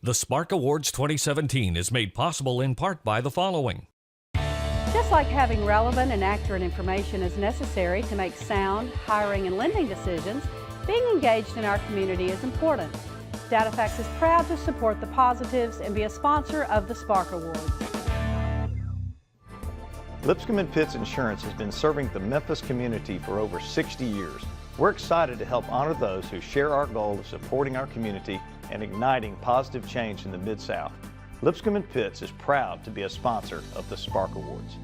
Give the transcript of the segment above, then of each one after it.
The Spark Awards 2017 is made possible in part by the following. Just like having relevant and accurate information is necessary to make sound hiring and lending decisions, being engaged in our community is important. DataFax is proud to support the positives and be a sponsor of the Spark Awards. Lipscomb & Pitts Insurance has been serving the Memphis community for over 60 years. We're excited to help honor those who share our goal of supporting our community and igniting positive change in the Mid-South. Lipscomb & Pitts is proud to be a sponsor of the Spark Awards.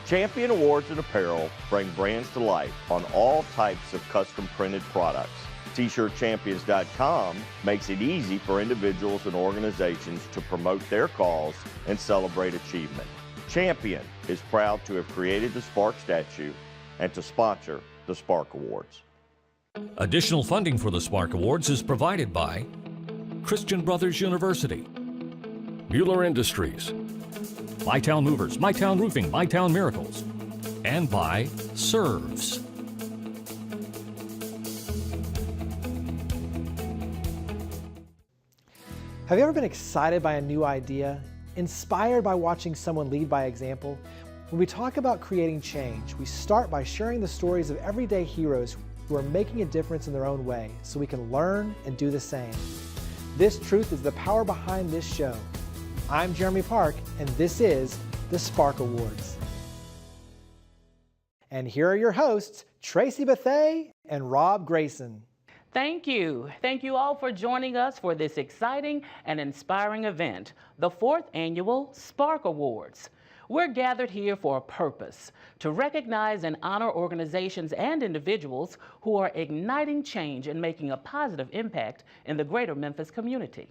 Champion Awards and Apparel bring brands to life on all types of custom printed products. T-shirtchampions.com makes it easy for individuals and organizations to promote their cause and celebrate achievement. Champion is proud to have created the Spark statue and to sponsor the Spark Awards. Additional funding for the Spark Awards is provided by Christian Brothers University, Mueller Industries, MyTown Movers, MyTown Roofing, MyTown Miracles, and by Serves. Have you ever been excited by a new idea, inspired by watching someone lead by example? When we talk about creating change, we start by sharing the stories of everyday heroes who are making a difference in their own way so we can learn and do the same. This truth is the power behind this show. I'm Jeremy Park, and this is the Spark Awards. And here are your hosts, Tracy, Bethea, and Rob Grayson. Thank you. Thank you all for joining us for this exciting and inspiring event, the 4th Annual Spark Awards. We're gathered here for a purpose, to recognize and honor organizations and individuals who are igniting change and making a positive impact in the greater Memphis community.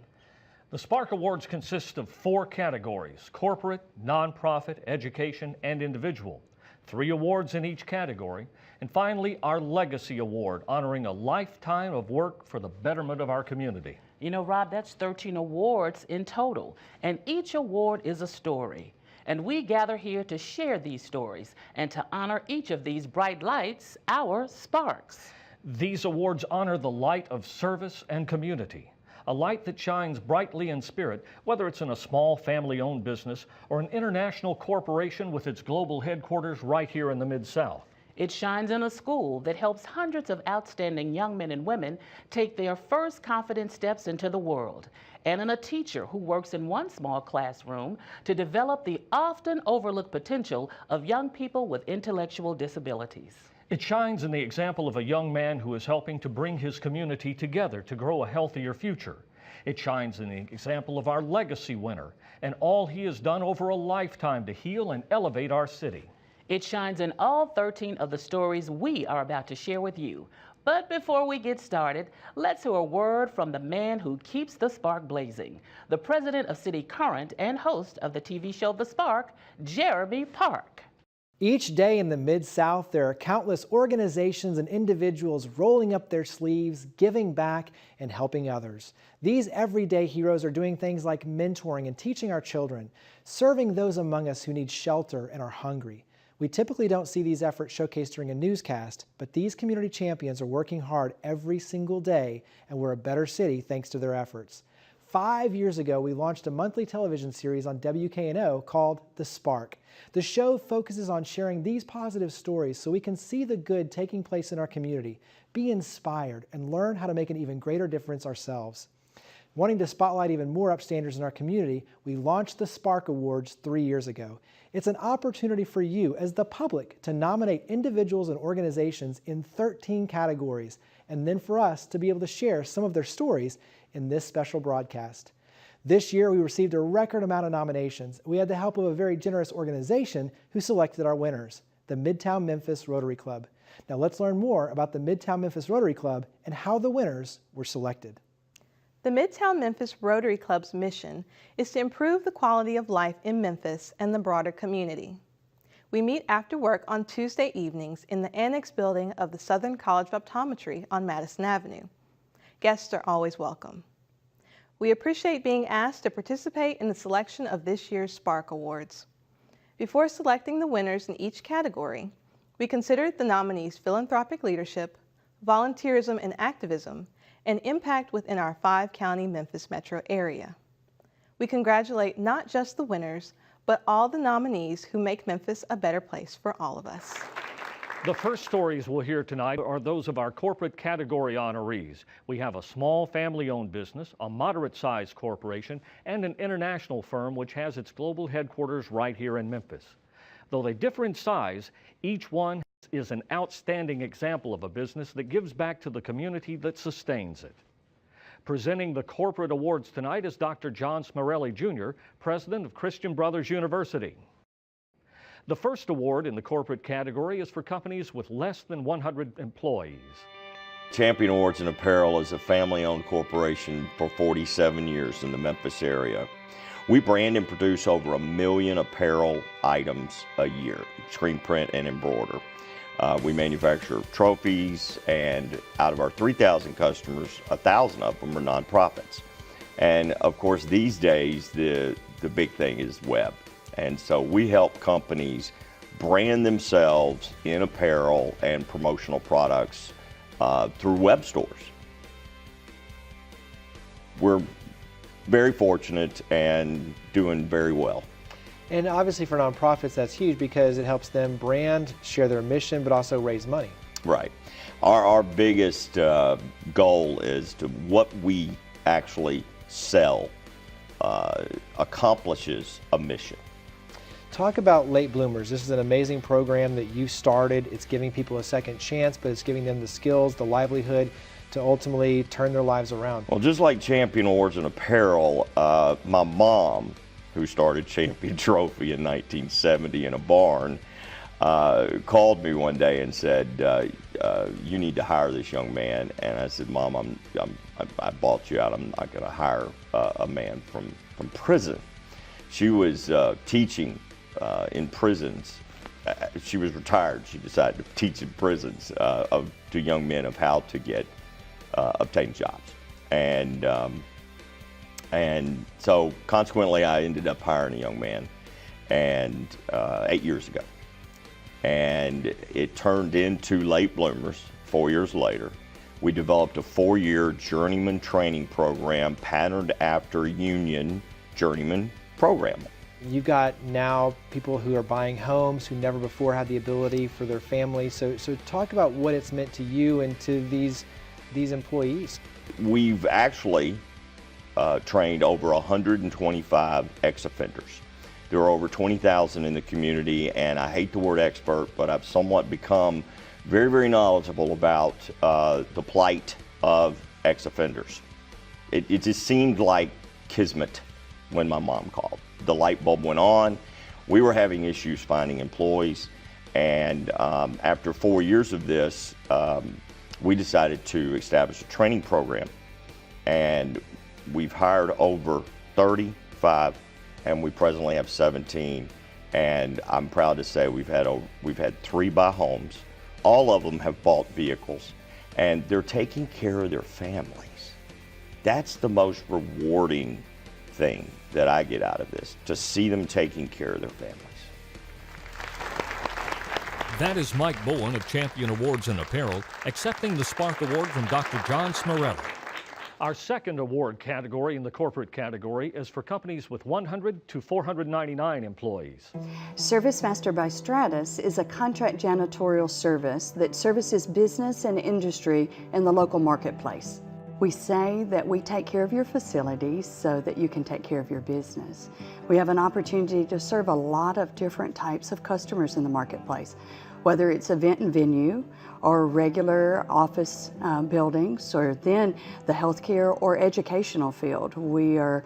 The Spark Awards consist of 4 categories: corporate, nonprofit, education, and individual. 3 awards in each category. And finally, our Legacy Award, honoring a lifetime of work for the betterment of our community. You know, Rob, that's 13 awards in total, and each award is a story. And we gather here to share these stories and to honor each of these bright lights, our sparks. These awards honor the light of service and community, a light that shines brightly in spirit, whether it's in a small family-owned business or an international corporation with its global headquarters right here in the Mid-South. It shines in a school that helps hundreds of outstanding young men and women take their first confident steps into the world, and in a teacher who works in one small classroom to develop the often overlooked potential of young people with intellectual disabilities. It shines in the example of a young man who is helping to bring his community together to grow a healthier future. It shines in the example of our legacy winner and all he has done over a lifetime to heal and elevate our city. It shines in all 13 of the stories we are about to share with you. But before we get started, let's hear a word from the man who keeps the spark blazing, the president of City Current and host of the TV show The Spark, Jeremy Park. Each day in the Mid-South, there are countless organizations and individuals rolling up their sleeves, giving back, and helping others. These everyday heroes are doing things like mentoring and teaching our children, serving those among us who need shelter and are hungry. We typically don't see these efforts showcased during a newscast, but these community champions are working hard every single day, and we're a better city thanks to their efforts. 5 years ago, we launched a monthly television series on WKNO called The Spark. The show focuses on sharing these positive stories so we can see the good taking place in our community, be inspired, and learn how to make an even greater difference ourselves. Wanting to spotlight even more upstanders in our community, we launched the Spark Awards 3 years ago. It's an opportunity for you as the public to nominate individuals and organizations in 13 categories, and then for us to be able to share some of their stories in this special broadcast. This year we received a record amount of nominations. We had the help of a very generous organization who selected our winners, the Midtown Memphis Rotary Club. Now let's learn more about the Midtown Memphis Rotary Club and how the winners were selected. The Midtown Memphis Rotary Club's mission is to improve the quality of life in Memphis and the broader community. We meet after work on Tuesday evenings in the annex building of the Southern College of Optometry on Madison Avenue. Guests are always welcome. We appreciate being asked to participate in the selection of this year's Spark Awards. Before selecting the winners in each category, we considered the nominees' philanthropic leadership, volunteerism and activism, and impact within our 5-county Memphis metro area. We congratulate not just the winners, but all the nominees who make Memphis a better place for all of us. The first stories we'll hear tonight are those of our corporate category honorees. We have a small family-owned business, a moderate-sized corporation, and an international firm which has its global headquarters right here in Memphis. Though they differ in size, each one is an outstanding example of a business that gives back to the community that sustains it. Presenting the corporate awards tonight is Dr. John Smarelli Jr., president of Christian Brothers University. The first award in the corporate category is for companies with less than 100 employees. Champion Awards and Apparel is a family-owned corporation for 47 years in the Memphis area. We brand and produce over 1 million apparel items a year, screen print and embroider. We manufacture trophies, and out of our 3,000 customers, 1,000 of them are nonprofits. And of course, these days, the big thing is web. And so we help companies brand themselves in apparel and promotional products through web stores. We're very fortunate and doing very well. And obviously for nonprofits, that's huge because it helps them brand, share their mission, but also raise money. Right. Our biggest goal is to what we actually sell accomplishes a mission. Talk about Late Bloomers. This is an amazing program that you started. It's giving people a second chance, but it's giving them the skills, the livelihood to ultimately turn their lives around. Well, just like Champion Awards and Apparel, my mom, who started Champion Trophy in 1970 in a barn, called me one day and said, you need to hire this young man. And I said, Mom, I bought you out. I'm not going to hire a man from prison. She was teaching in prisons. She was retired. She decided to teach in prisons to young men of how to obtain jobs. And so consequently, I ended up hiring a young man 8 years ago. And it turned into Late Bloomers 4 years later. We developed a 4-year journeyman training program patterned after union journeyman program. You've got now people who are buying homes who never before had the ability for their families. So talk about what it's meant to you and to these employees. We've actually trained over 125 ex-offenders. There are over 20,000 in the community, and I hate the word expert, but I've somewhat become very, very knowledgeable about the plight of ex-offenders. It just seemed like kismet when my mom called. The light bulb went on. We were having issues finding employees, and after 4 years of this, we decided to establish a training program, and we've hired over 35, and we presently have 17. And I'm proud to say we've had 3 buy homes. All of them have bought vehicles, and they're taking care of their families. That's the most rewarding thing that I get out of this, to see them taking care of their families. That is Mike Bowen of Champion Awards and Apparel accepting the Spark Award from Dr. John Smarelli. Our second award category in the corporate category is for companies with 100 to 499 employees. ServiceMaster by Stratus is a contract janitorial service that services business and industry in the local marketplace. We say that we take care of your facilities so that you can take care of your business. We have an opportunity to serve a lot of different types of customers in the marketplace, whether it's event and venue or regular office buildings, or then the healthcare or educational field. We are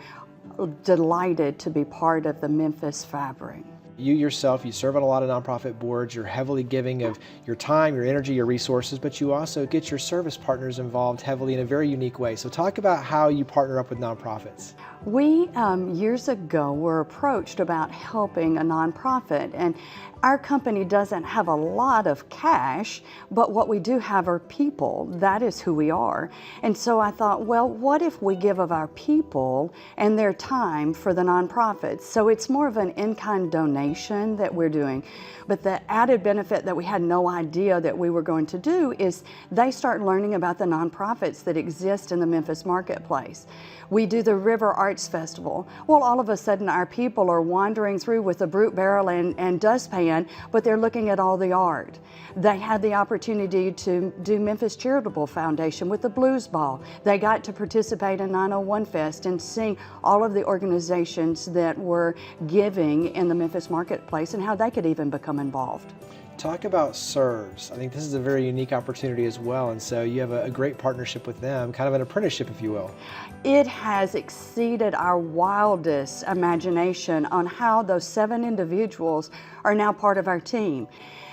delighted to be part of the Memphis fabric. You yourself, you serve on a lot of nonprofit boards, you're heavily giving of your time, your energy, your resources, but you also get your service partners involved heavily in a very unique way. So talk about how you partner up with nonprofits. We, years ago, were approached about helping a nonprofit, and our company doesn't have a lot of cash, but what we do have are people. That is who we are. And so I thought, well, what if we give of our people and their time for the nonprofits? So it's more of an in-kind donation that we're doing. But the added benefit that we had no idea that we were going to do is they start learning about the nonprofits that exist in the Memphis marketplace. We do the River Arts Festival. Well, all of a sudden our people are wandering through with a brute barrel and dustpan, but they're looking at all the art. They had the opportunity to do Memphis Charitable Foundation with the Blues Ball. They got to participate in 901 Fest and see all of the organizations that were giving in the Memphis marketplace and how they could even become involved. Talk about SERVES. I think this is a very unique opportunity as well, and so you have a great partnership with them, kind of an apprenticeship, if you will. It has exceeded our wildest imagination on how those 7 individuals are now part of our team.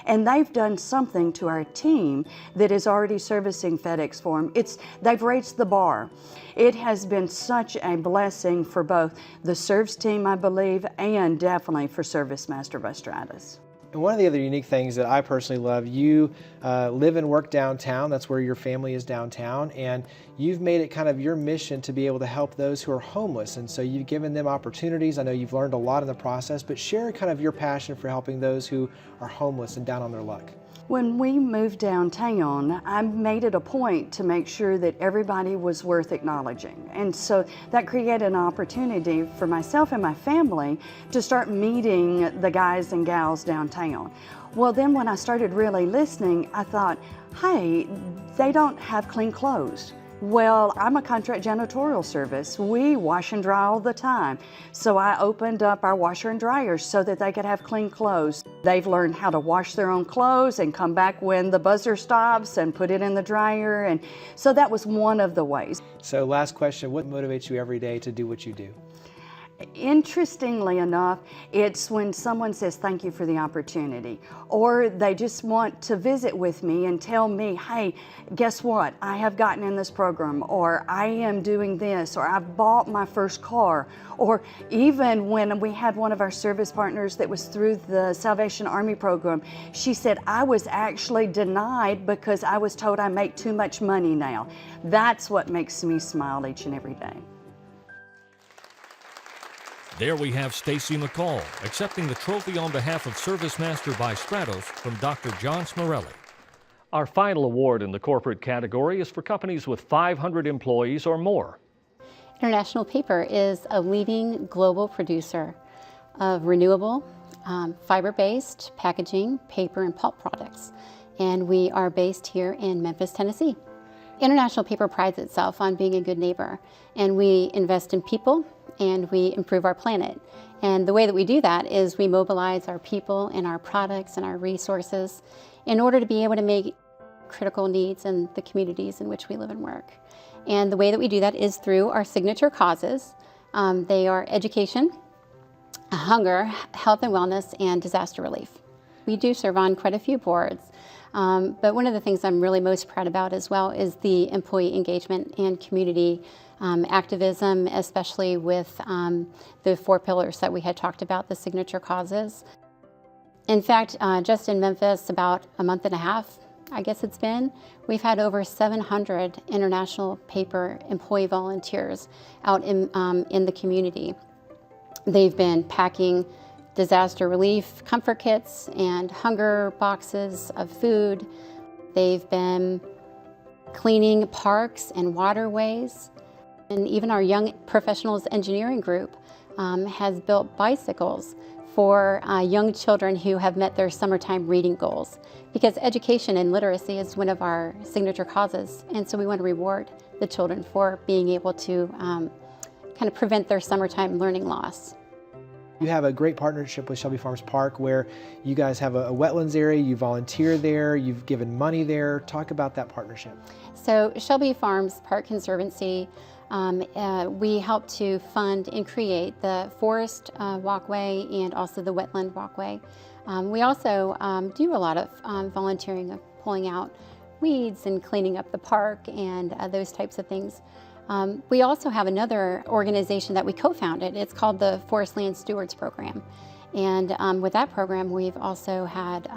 And they've done something to our team that is already servicing FedEx for them. They've raised the bar. It has been such a blessing for both the SERVES team, I believe, and definitely for Service Master by Stratus. And one of the other unique things that I personally love, you live and work downtown. That's where your family is downtown, and you've made it kind of your mission to be able to help those who are homeless. And so you've given them opportunities. I know you've learned a lot in the process, but share kind of your passion for helping those who are homeless and down on their luck. When we moved downtown, I made it a point to make sure that everybody was worth acknowledging. And so that created an opportunity for myself and my family to start meeting the guys and gals downtown. Well, then when I started really listening, I thought, hey, they don't have clean clothes. Well, I'm a contract janitorial service. We wash and dry all the time. So I opened up our washer and dryers so that they could have clean clothes. They've learned how to wash their own clothes and come back when the buzzer stops and put it in the dryer. And so that was one of the ways. So last question, what motivates you every day to do what you do? Interestingly enough, it's when someone says thank you for the opportunity, or they just want to visit with me and tell me, hey, guess what? I have gotten in this program, or I am doing this, or I've bought my first car, or even when we had one of our service partners that was through the Salvation Army program, she said, I was actually denied because I was told I make too much money now. That's what makes me smile each and every day. There we have Stacy McCall accepting the trophy on behalf of Service Master by Stratos from Dr. John Smarelli. Our final award in the corporate category is for companies with 500 employees or more. International Paper is a leading global producer of renewable, fiber-based packaging, paper, and pulp products. And we are based here in Memphis, Tennessee. International Paper prides itself on being a good neighbor, and we invest in people and we improve our planet. And the way that we do that is we mobilize our people and our products and our resources in order to be able to make critical needs in the communities in which we live and work. And the way that we do that is through our signature causes. They are education, hunger, health and wellness, and disaster relief. We do serve on quite a few boards, but one of the things I'm really most proud about as well is the employee engagement and community activism, especially with the 4 pillars that we had talked about, the signature causes. In fact, just in Memphis, about a month and a half, I guess it's been, we've had over 700 International Paper employee volunteers out in the community. They've been packing disaster relief comfort kits and hunger boxes of food. They've been cleaning parks and waterways. And even our Young Professionals Engineering Group has built bicycles for young children who have met their summertime reading goals. Because education and literacy is one of our signature causes, and so we want to reward the children for being able to kind of prevent their summertime learning loss. You have a great partnership with Shelby Farms Park where you guys have a wetlands area, you volunteer there, you've given money there. Talk about that partnership. So Shelby Farms Park Conservancy, we help to fund and create the forest walkway and also the wetland walkway. We also do a lot of volunteering of pulling out weeds and cleaning up the park and those types of things. We also have another organization that we co-founded. It's called the Forest Land Stewards Program. And with that program, we've also had,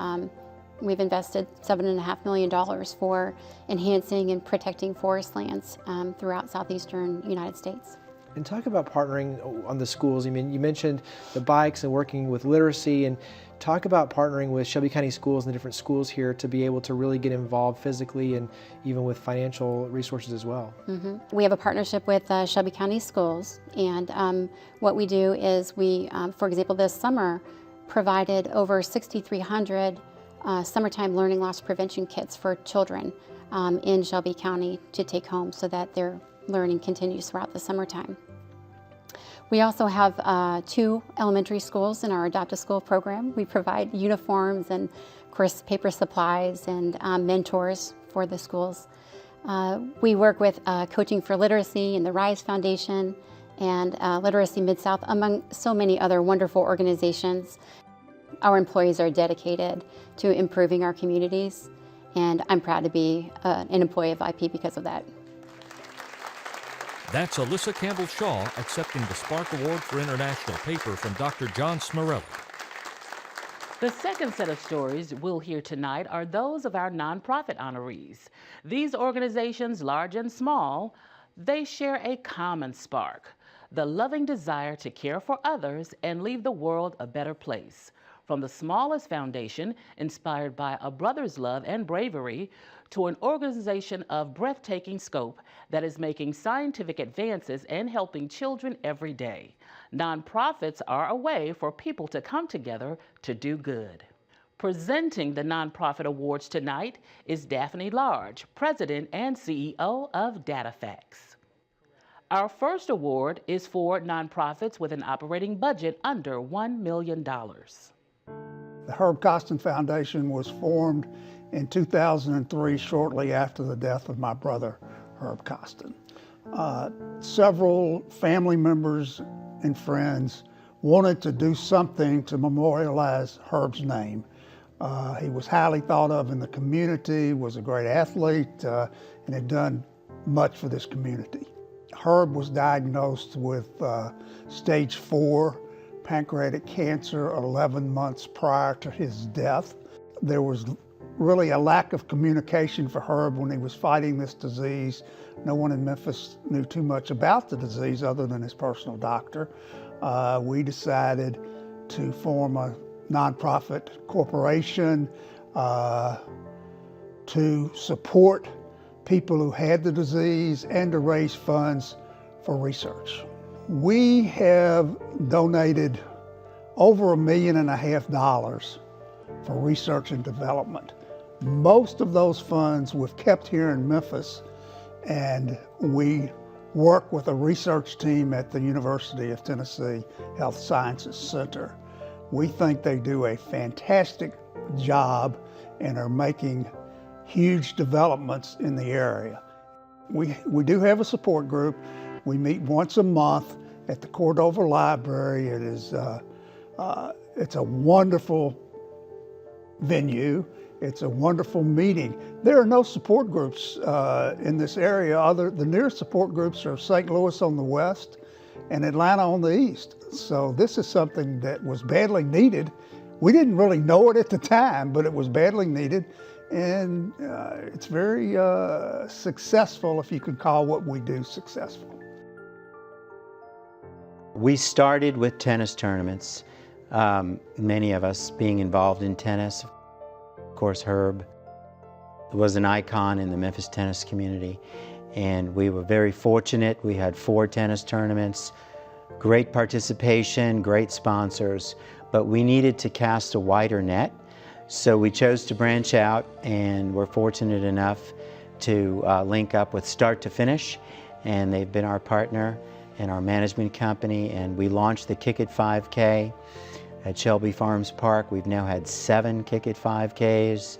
we've invested $7.5 million for enhancing and protecting forest lands throughout southeastern United States. And talk about partnering on the schools. I mean, you mentioned the bikes and working with literacy, and talk about partnering with Shelby County schools and the different schools here to be able to really get involved physically and even with financial resources as well. We have a partnership with Shelby County Schools, and what we do is we, for example, this summer provided over 6,300 summertime learning loss prevention kits for children in Shelby County to take home so that their learning continues throughout the summertime. We also have 2 elementary schools in our Adopt a School program. We provide uniforms and, of course, paper supplies and mentors for the schools. We work with Coaching for Literacy and the RISE Foundation and Literacy Mid-South, among so many other wonderful organizations. Our employees are dedicated to improving our communities, and I'm proud to be an employee of IP because of that. That's Alyssa Campbell-Shaw accepting the Spark Award for International Paper from Dr. John Smarelli. The second set of stories we'll hear tonight are those of our nonprofit honorees. These organizations, large and small, they share a common spark, the loving desire to care for others and leave the world a better place. From the smallest foundation, inspired by a brother's love and bravery, to an organization of breathtaking scope that is making scientific advances and helping children every day. Nonprofits are a way for people to come together to do good. Presenting the Nonprofit Awards tonight is Daphne Large, President and CEO of DataFacts. Our first award is for nonprofits with an operating budget under $1 million. The Herb Costin Foundation was formed in 2003, shortly after the death of my brother, Herb Costin. Several family members and friends wanted to do something to memorialize Herb's name. He was highly thought of in the community, was a great athlete, and had done much for this community. Herb was diagnosed with stage 4 pancreatic cancer 11 months prior to his death. There was really a lack of communication for Herb when he was fighting this disease. No one in Memphis knew too much about the disease other than his personal doctor. We decided to form a nonprofit corporation to support people who had the disease and to raise funds for research. We have donated over $1.5 million for research and development. Most of those funds we've kept here in Memphis, and we work with a research team at the University of Tennessee Health Sciences Center. We think they do a fantastic job and are making huge developments in the area. We do have a support group. We meet once a month at the Cordova Library. It is it's a wonderful venue. It's a wonderful meeting. There are no support groups in this area. The nearest support groups are St. Louis on the west and Atlanta on the east. So this is something that was badly needed. We didn't really know it at the time, but it was badly needed. And it's very successful, if you could call what we do successful. We started with tennis tournaments, many of us being involved in tennis. Of course, Herb was an icon in the Memphis tennis community, and we were very fortunate. We had 4 tennis tournaments, great participation, great sponsors, but we needed to cast a wider net. So we chose to branch out, and we're fortunate enough to link up with Start to Finish, and they've been our partner and our management company, and we launched the Kick It 5K at Shelby Farms Park. We've now had 7 Kick It 5Ks.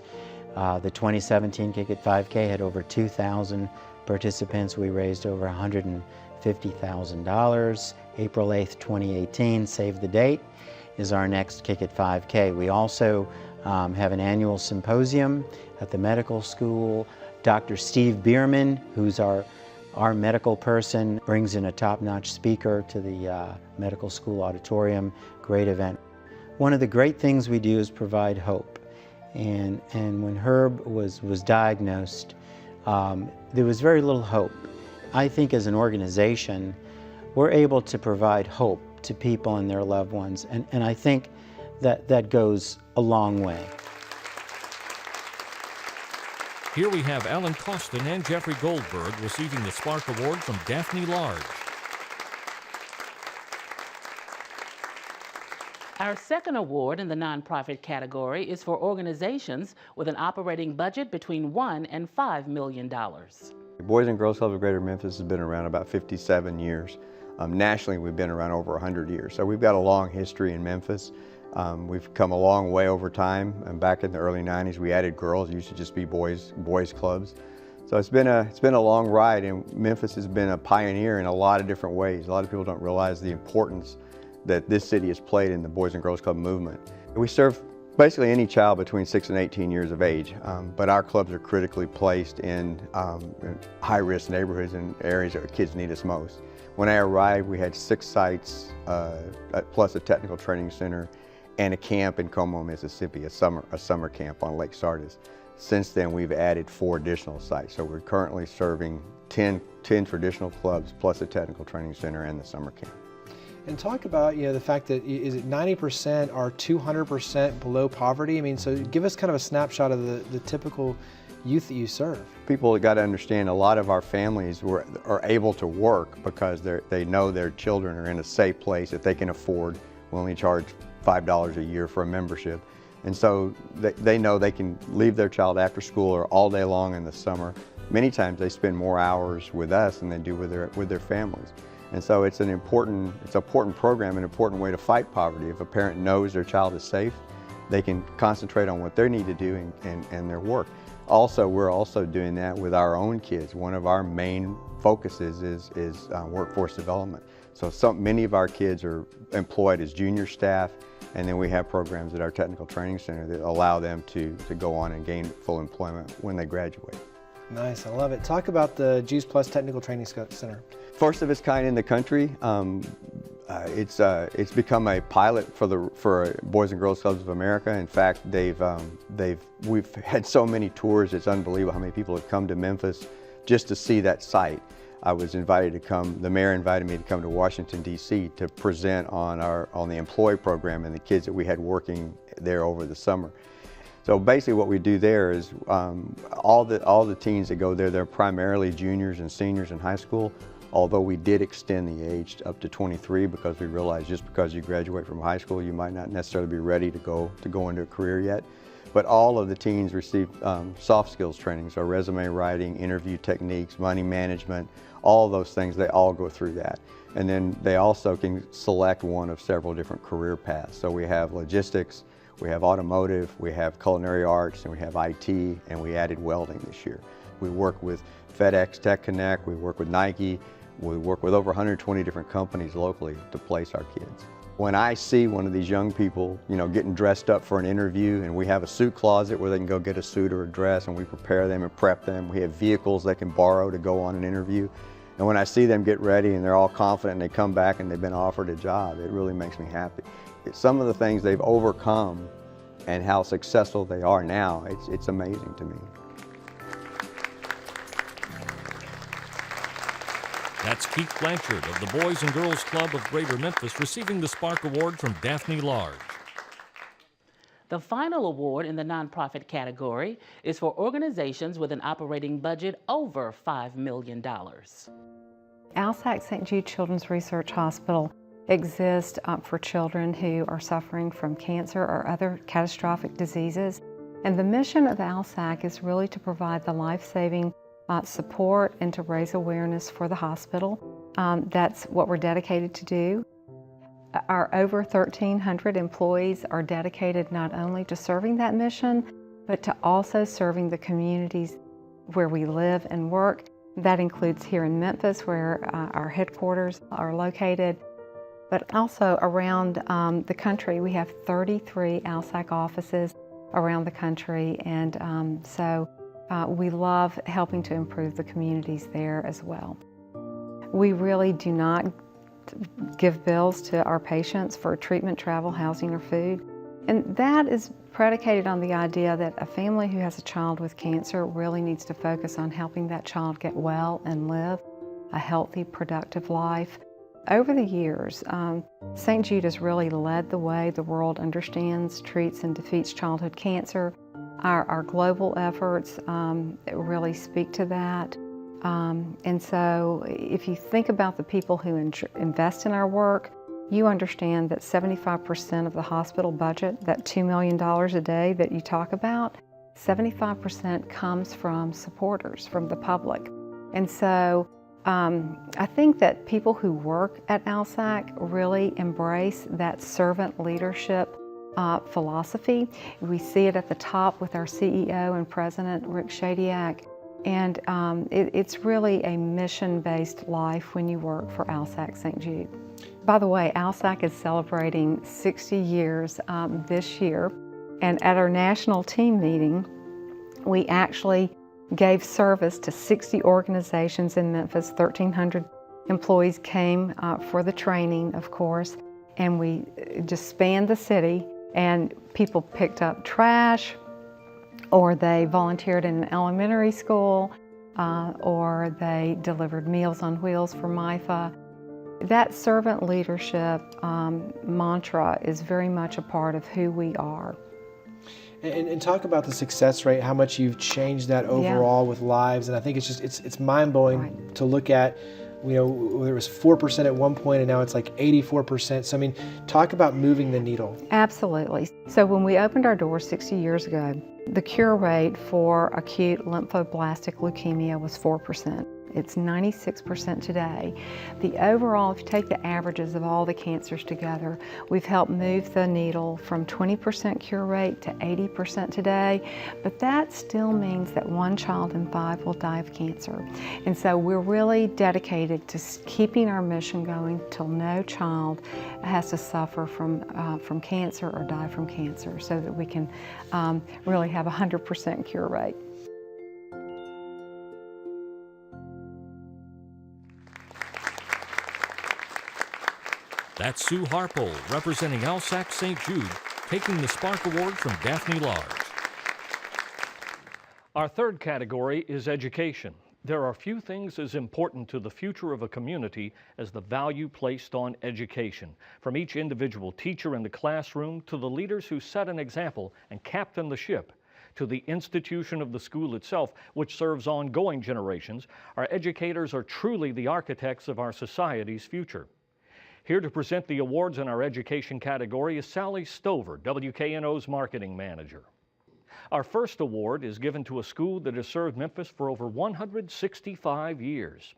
The 2017 Kick It 5K had over 2,000 participants. We raised over $150,000. April 8th, 2018, save the date, is our next Kick It 5K. We also have an annual symposium at the medical school. Dr. Steve Bierman, who's our Our medical person brings in a top-notch speaker to the medical school auditorium. Great event. One of the great things we do is provide hope. And when Herb was diagnosed, there was very little hope. I think as an organization, we're able to provide hope to people and their loved ones. And I think that goes a long way. Here we have Alan Costin and Jeffrey Goldberg receiving the Spark Award from Daphne Large. Our second award in the nonprofit category is for organizations with an operating budget between $1 and $5 million. The Boys and Girls Club of Greater Memphis has been around about 57 years. Nationally, we've been around over 100 years. So we've got a long history in Memphis. We've come a long way over time. And back in the early 90s, we added girls. It used to just be boys clubs. So it's been a long ride, and Memphis has been a pioneer in a lot of different ways. A lot of people don't realize the importance that this city has played in the Boys and Girls Club movement. We serve basically any child between 6 and 18 years of age, but our clubs are critically placed in high-risk neighborhoods and areas where kids need us most. When I arrived, we had 6 sites, plus a technical training center, and a camp in Como, Mississippi, a summer camp on Lake Sardis. Since then, we've added 4 additional sites, so we're currently serving 10 traditional clubs, plus a technical training center and the summer camp. And talk about, the fact that is it 90% are 200% below poverty? I mean, so give us kind of a snapshot of the typical youth that you serve. People have got to understand a lot of our families are able to work because they know their children are in a safe place that they can afford. We only charge $5 a year for a membership. And so they know they can leave their child after school or all day long in the summer. Many times they spend more hours with us than they do with their families. And so it's an important program, an important way to fight poverty. If a parent knows their child is safe, they can concentrate on what they need to do and their work. Also, we're also doing that with our own kids. One of our main focuses is workforce development. So many of our kids are employed as junior staff, and then we have programs at our technical training center that allow them to go on and gain full employment when they graduate. Nice, I love it. Talk about the Juice Plus Technical Training Center. First of its kind in the country. It's become a pilot for Boys and Girls Clubs of America. In fact, we've had so many tours. It's unbelievable how many people have come to Memphis just to see that site. I was invited to come. The mayor invited me to come to Washington D.C. to present on the employee program and the kids that we had working there over the summer. So basically what we do there is all the teens that go there, they're primarily juniors and seniors in high school, although we did extend the age up to 23 because we realized just because you graduate from high school, you might not necessarily be ready to go into a career yet. But all of the teens receive soft skills training, so resume writing, interview techniques, money management, all those things, they all go through that. And then they also can select one of several different career paths. So we have logistics, we have automotive, we have culinary arts, and we have IT, and we added welding this year. We work with FedEx Tech Connect, we work with Nike, we work with over 120 different companies locally to place our kids. When I see one of these young people, getting dressed up for an interview, and we have a suit closet where they can go get a suit or a dress, and we prepare them and prep them. We have vehicles they can borrow to go on an interview. And when I see them get ready and they're all confident and they come back and they've been offered a job, it really makes me happy. Some of the things they've overcome and how successful they are now, it's amazing to me. That's Keith Blanchard of the Boys and Girls Club of Greater Memphis receiving the Spark Award from Daphne Large. The final award in the nonprofit category is for organizations with an operating budget over $5 million. ALSAC St. Jude Children's Research Hospital exists for children who are suffering from cancer or other catastrophic diseases. And the mission of ALSAC is really to provide the life-saving support and to raise awareness for the hospital. That's what we're dedicated to do. Our over 1,300 employees are dedicated not only to serving that mission, but to also serving the communities where we live and work. That includes here in Memphis, where our headquarters are located, but also around the country. We have 33 ALSAC offices around the country, and so we love helping to improve the communities there as well. We really do not give bills to our patients for treatment, travel, housing, or food. And that is predicated on the idea that a family who has a child with cancer really needs to focus on helping that child get well and live a healthy, productive life. Over the years, St. Jude has really led the way. The world understands, treats, and defeats childhood cancer. Our global efforts really speak to that. And so if you think about the people who invest in our work, you understand that 75% of the hospital budget, that $2 million a day that you talk about, 75% comes from supporters, from the public. And so I think that people who work at ALSAC really embrace that servant leadership philosophy. We see it at the top with our CEO and President, Rick Shadiak. And it's really a mission-based life when you work for ALSAC St. Jude. By the way, ALSAC is celebrating 60 years this year. And at our national team meeting, we actually gave service to 60 organizations in Memphis. 1,300 employees came for the training, of course, and we just spanned the city, and people picked up trash, or they volunteered in an elementary school, or they delivered Meals on Wheels for MIFA. That servant leadership mantra is very much a part of who we are. And talk about the success rate, how much you've changed that overall with lives. And I think it's mind-blowing to look at, you know, there was 4% at one point and now it's like 84%. So I mean, talk about moving the needle. Absolutely. So when we opened our doors 60 years ago, the cure rate for acute lymphoblastic leukemia was 4%. It's 96% today. The overall, if you take the averages of all the cancers together, we've helped move the needle from 20% cure rate to 80% today, but that still means that 1 child in 5 will die of cancer. And so we're really dedicated to keeping our mission going till no child has to suffer from cancer or die from cancer, so that we can really have a 100% cure rate. That's Sue Harpole, representing ALSAC St. Jude, taking the Spark Award from Daphne Large. Our third category is education. There are few things as important to the future of a community as the value placed on education, from each individual teacher in the classroom to the leaders who set an example and captain the ship, to the institution of the school itself, which serves ongoing generations. Our educators are truly the architects of our society's future. Here to present the awards in our education category is Sally Stover, WKNO's marketing manager. Our first award is given to a school that has served Memphis for over 165 years.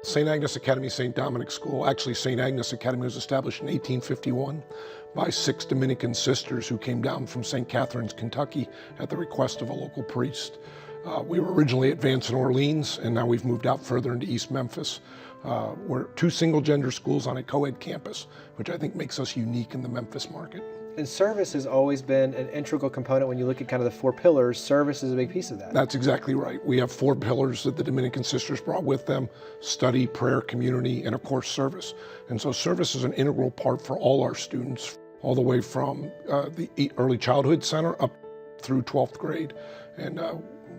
St. Agnes Academy, St. Dominic School. Actually, St. Agnes Academy was established in 1851 by 6 Dominican sisters who came down from St. Catharines, Kentucky at the request of a local priest. We were originally at Vance and Orleans, and now we've moved out further into East Memphis. We're 2 single-gender schools on a co-ed campus, which I think makes us unique in the Memphis market. And service has always been an integral component when you look at kind of the 4 pillars. Service is a big piece of that. That's exactly right. We have 4 pillars that the Dominican sisters brought with them: study, prayer, community, and of course service. And so service is an integral part for all our students, all the way from the early childhood center up through 12th grade. And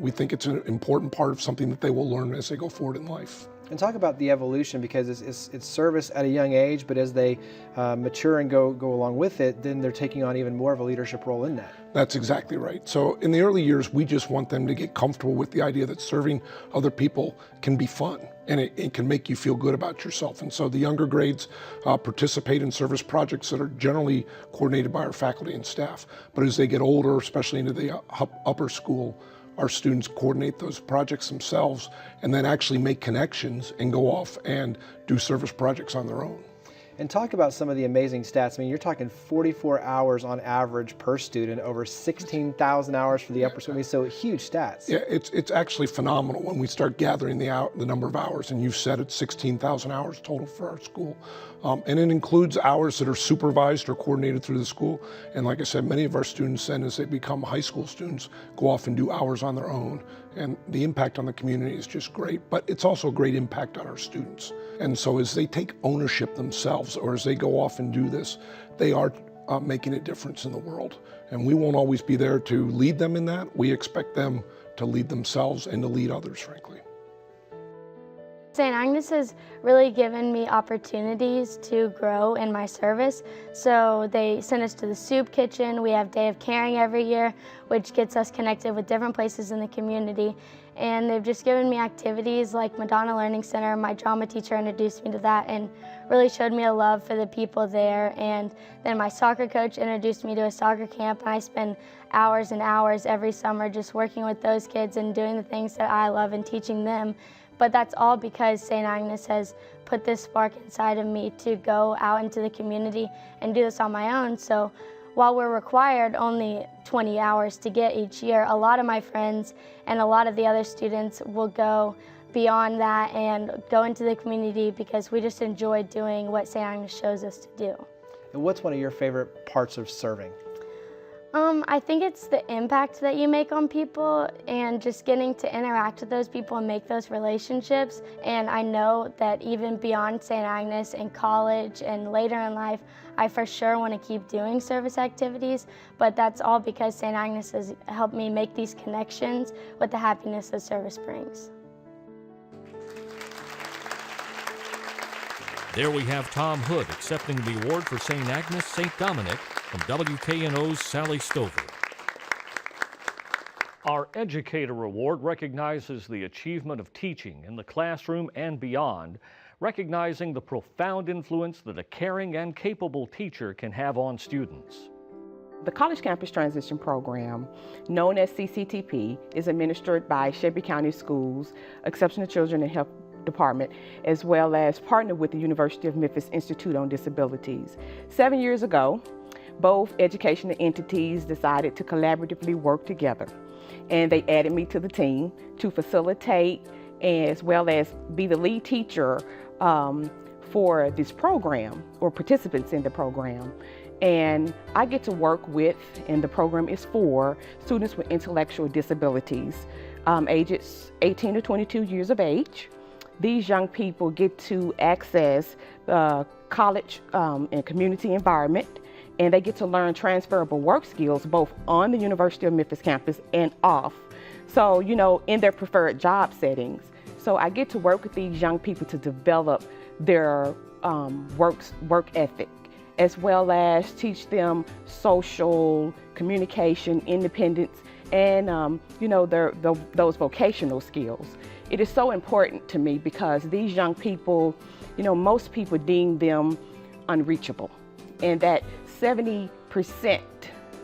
we think it's an important part of something that they will learn as they go forward in life. And talk about the evolution, because it's service at a young age, but as they mature and go along with it, then they're taking on even more of a leadership role in that. That's exactly right. So in the early years, we just want them to get comfortable with the idea that serving other people can be fun, and it can make you feel good about yourself. And so the younger grades participate in service projects that are generally coordinated by our faculty and staff. But as they get older, especially into the upper school, our students coordinate those projects themselves and then actually make connections and go off and do service projects on their own. And talk about some of the amazing stats. I mean, you're talking 44 hours on average per student, over 16,000 hours for the upper school. I mean, so huge stats. Yeah, it's actually phenomenal when we start gathering the number of hours, and you've said it's 16,000 hours total for our school. And it includes hours that are supervised or coordinated through the school. And like I said, many of our students then, as they become high school students, go off and do hours on their own. And the impact on the community is just great, but it's also a great impact on our students. And so as they take ownership themselves, or as they go off and do this, they are making a difference in the world. And we won't always be there to lead them in that. We expect them to lead themselves and to lead others, frankly. St. Agnes has really given me opportunities to grow in my service. So they send us to the soup kitchen. We have Day of Caring every year, which gets us connected with different places in the community. And they've just given me activities like Madonna Learning Center. My drama teacher introduced me to that and really showed me a love for the people there. And then my soccer coach introduced me to a soccer camp, and I spend hours and hours every summer just working with those kids and doing the things that I love and teaching them. But that's all because St. Agnes has put this spark inside of me to go out into the community and do this on my own. So while we're required only 20 hours to get each year, a lot of my friends and a lot of the other students will go beyond that and go into the community because we just enjoy doing what St. Agnes shows us to do. And what's one of your favorite parts of serving? I think it's the impact that you make on people and just getting to interact with those people and make those relationships. And I know that even beyond St. Agnes in college and later in life, I for sure want to keep doing service activities, but that's all because St. Agnes has helped me make these connections with the happiness that service brings. There we have Tom Hood accepting the award for St. Agnes St. Dominic from WKNO's Sally Stover. Our Educator Award recognizes the achievement of teaching in the classroom and beyond, recognizing the profound influence that a caring and capable teacher can have on students. The College Campus Transition Program, known as CCTP, is administered by Shelby County Schools, Exceptional Children and Health Department, as well as partnered with the University of Memphis Institute on Disabilities. 7 years ago, both educational entities decided to collaboratively work together, and they added me to the team to facilitate as well as be the lead teacher for this program, or participants in the program. And I get to work with, and the program is for, students with intellectual disabilities, ages 18 to 22 years of age. These young people get to access college and community environment, and they get to learn transferable work skills both on the University of Memphis campus and off. So, you know, in their preferred job settings. So I get to work with these young people to develop their work ethic, as well as teach them social, communication, independence, and you know, those vocational skills. It is so important to me because these young people, you know, most people deem them unreachable, and that 70%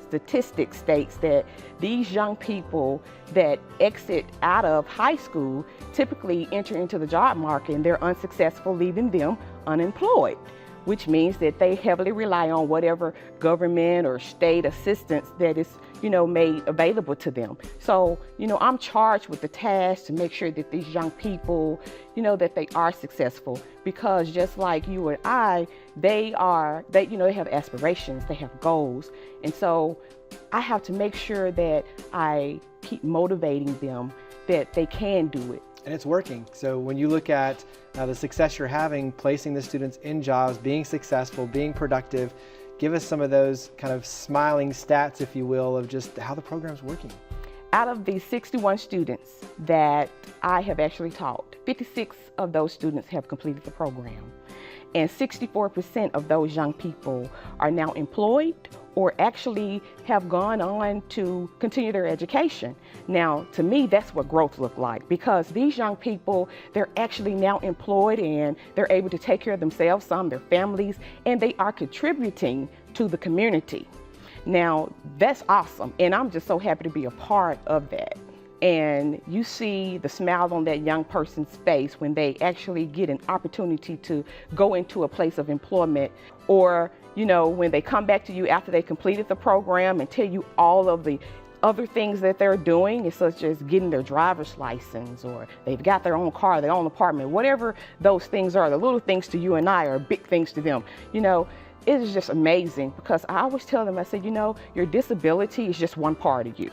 statistic states that these young people that exit out of high school typically enter into the job market and they're unsuccessful, leaving them unemployed, which means that they heavily rely on whatever government or state assistance that is, you know, made available to them. So, you know, I'm charged with the task to make sure that these young people, you know, that they are successful, because just like you and I, they have aspirations, they have goals. And so I have to make sure that I keep motivating them that they can do it. And it's working. So when you look at the success you're having, placing the students in jobs, being successful, being productive, give us some of those kind of smiling stats, if you will, of just how the program's working. Out of the 61 students that I have actually taught, 56 of those students have completed the program. And 64% of those young people are now employed or actually have gone on to continue their education. Now, to me, that's what growth looks like, because these young people, they're actually now employed and they're able to take care of themselves, some their families, and they are contributing to the community. Now, that's awesome, and I'm just so happy to be a part of that. And you see the smile on that young person's face when they actually get an opportunity to go into a place of employment, or, you know, when they come back to you after they completed the program and tell you all of the other things that they're doing, such as getting their driver's license, or they've got their own car, their own apartment, whatever those things are. The little things to you and I are big things to them. You know, it is just amazing, because I always tell them, I said, you know, your disability is just one part of you.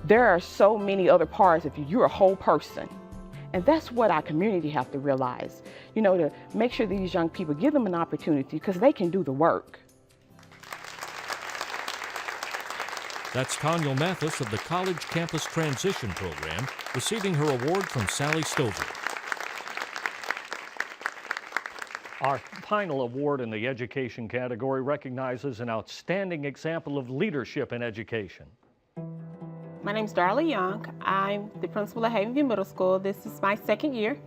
there are so many other parts of you. You're a whole person. And that's what our community have to realize, you know, to make sure these young people, give them an opportunity because they can do the work. That's Tanya Mathis of the College Campus Transition Program, receiving her award from Sally Stover. Our final award in the education category recognizes an outstanding example of leadership in education. My name's Darla Young. I'm the principal at Havenview Middle School. This is my second year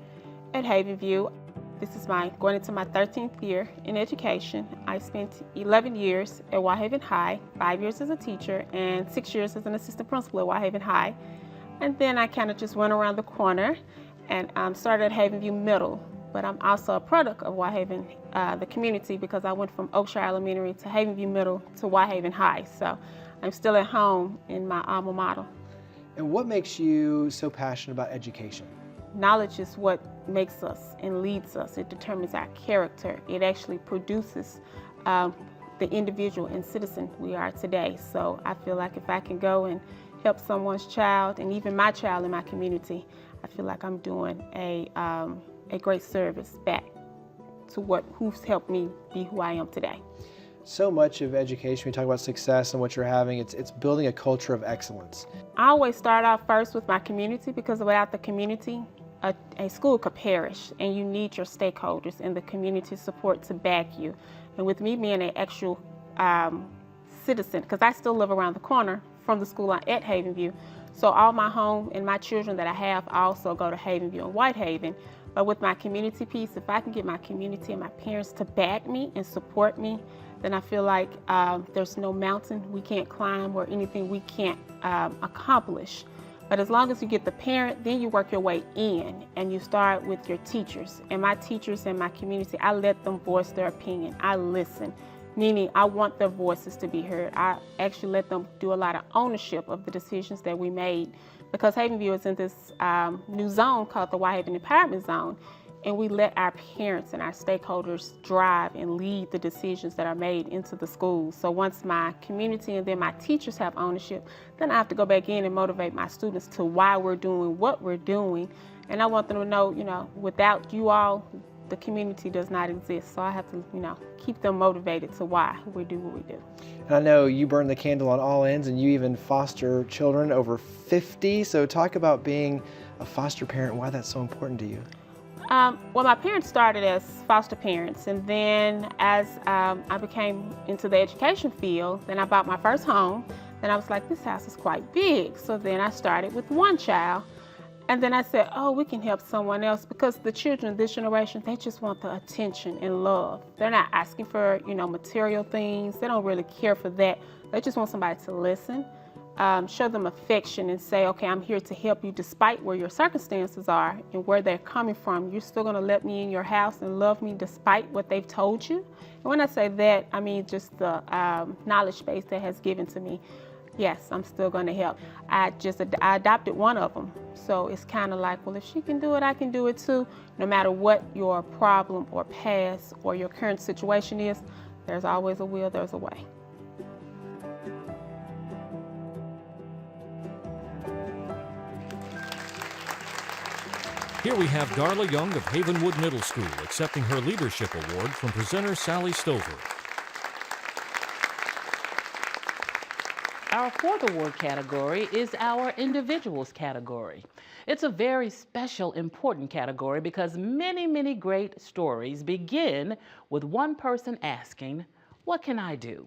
at Havenview. This is going into my 13th year in education. I spent 11 years at Whitehaven High, 5 years as a teacher, and 6 years as an assistant principal at Whitehaven High. And then I kind of just went around the corner and started at Havenview Middle. But I'm also a product of Whitehaven, the community, because I went from Oakshire Elementary to Havenview Middle to Whitehaven High. So I'm still at home in my alma mater. And what makes you so passionate about education? Knowledge is what makes us and leads us. It determines our character. It actually produces the individual and citizen we are today. So I feel like if I can go and help someone's child, and even my child in my community, I feel like I'm doing a great service back to who's helped me be who I am today. So much of education, we talk about success and what you're having, it's building a culture of excellence. I always start out first with my community, because without the community, a school could perish, and you need your stakeholders and the community support to back you. And with me being an actual citizen, because I still live around the corner from the school at Havenview, so all my home and my children that I have also go to Havenview and Whitehaven. But with my community piece, if I can get my community and my parents to back me and support me, then I feel like there's no mountain we can't climb or anything we can't accomplish. But as long as you get the parent, then you work your way in, and you start with your teachers. And my teachers in my community, I let them voice their opinion. I listen, meaning I want their voices to be heard. I actually let them do a lot of ownership of the decisions that we made, because Havenview is in this new zone called the Whitehaven Empowerment Zone. And we let our parents and our stakeholders drive and lead the decisions that are made into the schools. So once my community and then my teachers have ownership, then I have to go back in and motivate my students to why we're doing what we're doing. And I want them to know, you know, without you all, the community does not exist. So I have to, you know, keep them motivated to why we do what we do. And I know you burn the candle on all ends, and you even foster children over 50. So talk about being a foster parent, why that's so important to you. Well, my parents started as foster parents, and then as I became into the education field, then I bought my first home. Then I was like, this house is quite big. So then I started with one child, and then I said, oh, we can help someone else, because the children this generation, they just want the attention and love. They're not asking for, you know, material things. They don't really care for that. They just want somebody to listen, show them affection, and say, okay, I'm here to help you despite where your circumstances are and where they're coming from. You're still gonna let me in your house and love me despite what they've told you. And when I say that, I mean just the knowledge base that has given to me. Yes, I'm still gonna help. I adopted one of them. So it's kind of like, well, if she can do it, I can do it too. No matter what your problem or past or your current situation is, there's always a will, there's a way. Here we have Darla Young of Havenwood Middle School accepting her Leadership Award from presenter Sally Stover. Our fourth award category is our individuals category. It's a very special, important category because many, many great stories begin with one person asking, what can I do?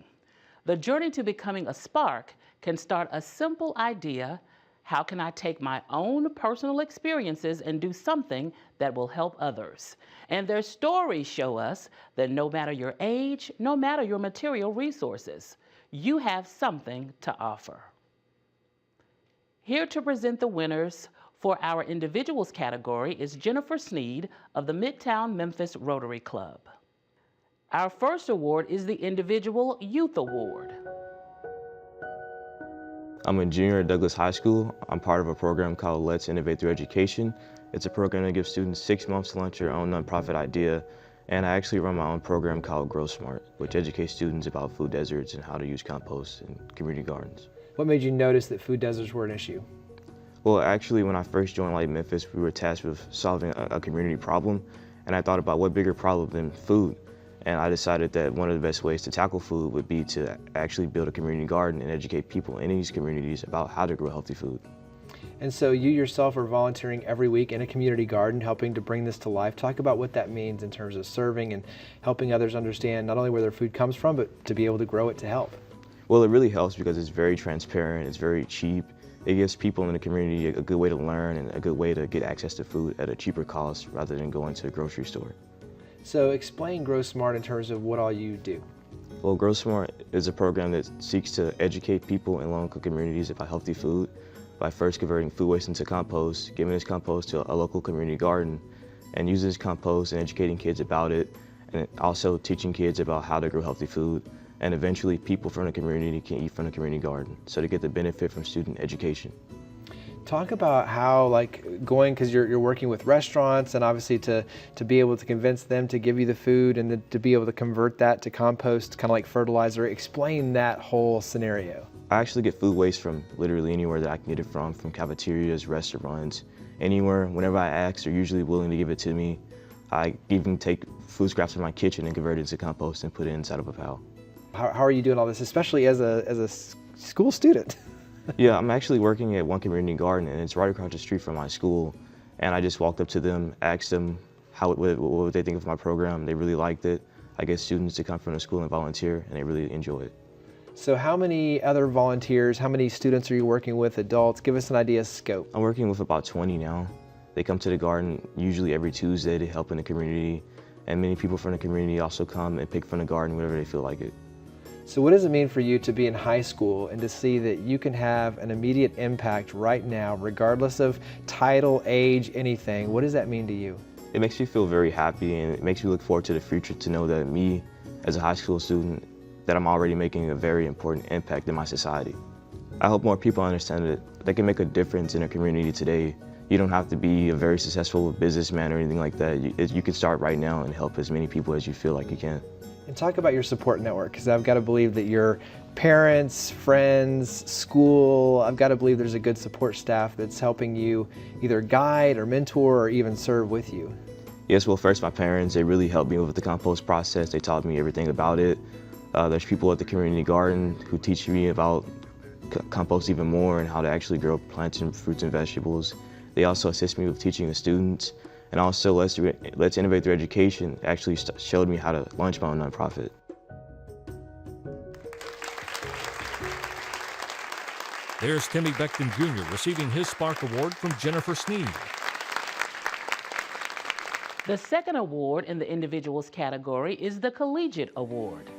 The journey to becoming a spark can start a simple idea. How can I take my own personal experiences and do something that will help others? And their stories show us that no matter your age, no matter your material resources, you have something to offer. Here to present the winners for our individuals category is Jennifer Sneed of the Midtown Memphis Rotary Club. Our first award is the Individual Youth Award. I'm a junior at Douglas High School. I'm part of a program called Let's Innovate Through Education. It's a program that gives students 6 months to launch their own nonprofit idea. And I actually run my own program called Grow Smart, which educates students about food deserts and how to use compost in community gardens. What made you notice that food deserts were an issue? Well, actually, when I first joined Light Memphis, we were tasked with solving a community problem, and I thought about what bigger problem than food. And I decided that one of the best ways to tackle food would be to actually build a community garden and educate people in these communities about how to grow healthy food. And so you yourself are volunteering every week in a community garden, helping to bring this to life. Talk about what that means in terms of serving and helping others understand not only where their food comes from, but to be able to grow it to help. Well, it really helps because it's very transparent, it's very cheap. It gives people in the community a good way to learn and a good way to get access to food at a cheaper cost rather than going to a grocery store. So explain Grow Smart in terms of what all you do. Well, Grow Smart is a program that seeks to educate people in local communities about healthy food by first converting food waste into compost, giving this compost to a local community garden, and using this compost and educating kids about it, and also teaching kids about how to grow healthy food. And eventually people from the community can eat from the community garden, so to get the benefit from student education. Talk about how, like, going, because you're working with restaurants, and obviously to be able to convince them to give you the food and to be able to convert that to compost, kind of like fertilizer. Explain that whole scenario. I actually get food waste from literally anywhere that I can get it from cafeterias, restaurants, anywhere. Whenever I ask, they're usually willing to give it to me. I even take food scraps from my kitchen and convert it into compost and put it inside of a pile. How are you doing all this, especially as a school student? Yeah, I'm actually working at one community garden, and it's right across the street from my school. And I just walked up to them, asked them what would they think of my program. They really liked it. I get students to come from the school and volunteer, and they really enjoy it. So how many other volunteers, how many students are you working with, adults? Give us an idea of scope. I'm working with about 20 now. They come to the garden usually every Tuesday to help in the community, and many people from the community also come and pick from the garden whenever they feel like it. So what does it mean for you to be in high school and to see that you can have an immediate impact right now, regardless of title, age, anything? What does that mean to you? It makes me feel very happy, and it makes me look forward to the future to know that me, as a high school student, that I'm already making a very important impact in my society. I hope more people understand that they can make a difference in their community today. You don't have to be a very successful businessman or anything like that. You can start right now and help as many people as you feel like you can. And talk about your support network, because I've got to believe that your parents, friends, school, I've got to believe there's a good support staff that's helping you either guide or mentor or even serve with you. Yes, well, first my parents, they really helped me with the compost process. They taught me everything about it. There's people at the community garden who teach me about compost even more and how to actually grow plants and fruits and vegetables. They also assist me with teaching the students. And also, Let's Innovate Through Education actually showed me how to launch my own nonprofit. There's Timmy Beckton Jr. receiving his Spark Award from Jennifer Sneed. The second award in the individuals category is the Collegiate Award.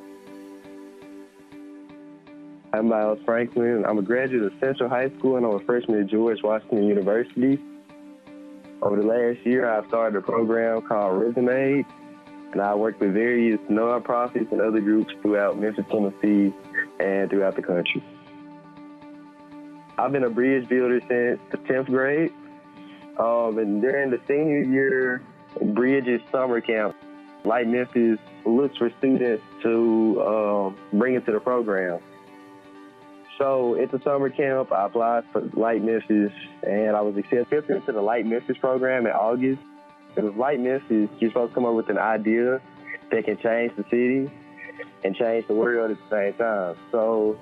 I'm Miles Franklin. I'm a graduate of Central High School, and I'm a freshman at George Washington University. Over the last year, I've started a program called Resume, and I work with various nonprofits and other groups throughout Memphis, Tennessee, and throughout the country. I've been a bridge builder since the 10th grade, and during the senior year Bridges summer camp, Light Memphis looks for students to bring into the program. So at the summer camp, I applied for Light Memphis, and I was accepted into the Light Memphis program in August. With Light Memphis, you're supposed to come up with an idea that can change the city and change the world at the same time. So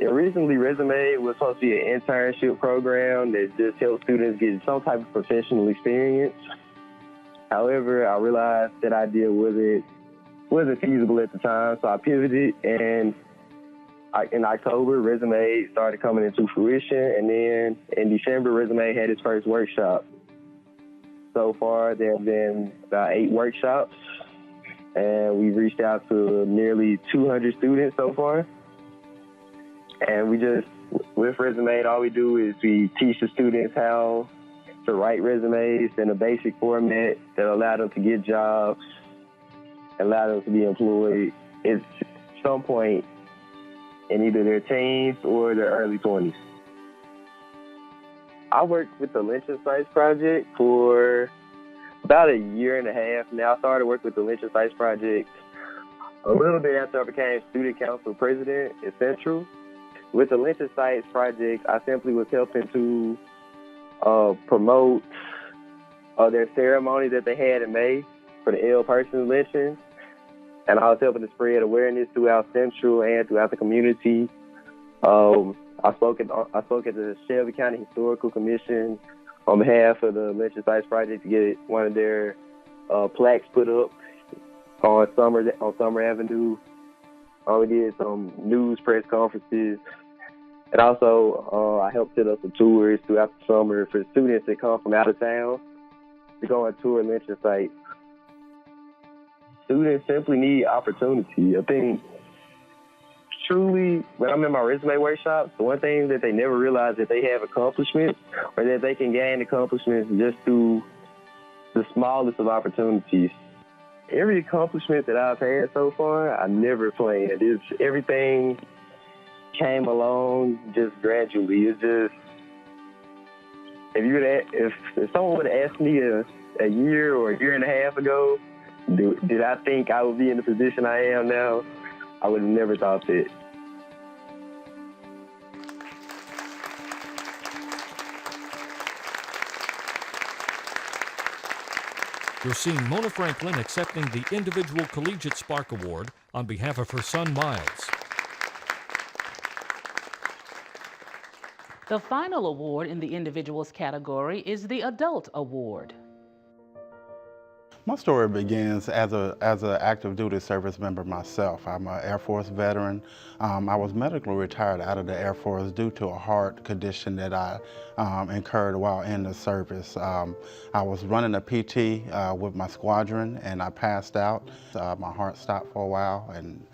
originally, Resume was supposed to be an internship program that just helps students get some type of professional experience. However, I realized that idea wasn't feasible at the time, so I pivoted, and in October, Resume started coming into fruition, and then in December, Resume had its first workshop. So far, there have been about 8 workshops, and we've reached out to nearly 200 students so far. And with Resume, all we do is we teach the students how to write resumes in a basic format that allow them to get jobs, allow them to be employed at some point in either their teens or their early 20s. I worked with the Lynching Sites Project for about a year and a half now. I started working with the Lynching Sites Project a little bit after I became student council president at Central. With the Lynching Sites project, I simply was helping to promote their ceremony that they had in May for the ill persons lynching. And I was helping to spread awareness throughout Central and throughout the community. I spoke at the Shelby County Historical Commission on behalf of the Lynching Sites Project to get one of their plaques put up on Summer Avenue. We did some news press conferences. And also, I helped set up some tours throughout the summer for students that come from out of town to go on tour lynching sites. Students simply need opportunity. I think truly, when I'm in my resume workshops, the one thing that they never realize that they have accomplishments or that they can gain accomplishments just through the smallest of opportunities. Every accomplishment that I've had so far, I never planned. Everything came along just gradually. It's just, if someone would have asked me a year or a year and a half ago, did I think I would be in the position I am now, I would have never thought that. You're seeing Mona Franklin accepting the Individual Collegiate Spark Award on behalf of her son, Miles. The final award in the individuals category is the Adult Award. My story begins as an active duty service member myself. I'm an Air Force veteran. I was medically retired out of the Air Force due to a heart condition that I incurred while in the service. I was running a PT with my squadron and I passed out. My heart stopped for a while and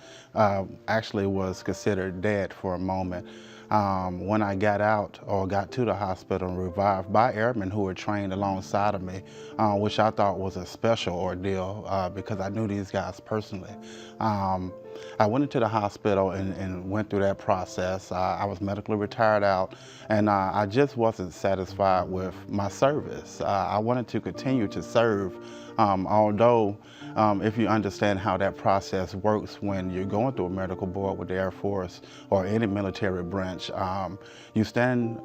actually was considered dead for a moment. When I got out or got to the hospital and revived by airmen who were trained alongside of me, which I thought was a special ordeal because I knew these guys personally. I went into the hospital and went through that process. I was medically retired out and I just wasn't satisfied with my service. I wanted to continue to serve, although if you understand how that process works when you're going through a medical board with the Air Force or any military branch, you stand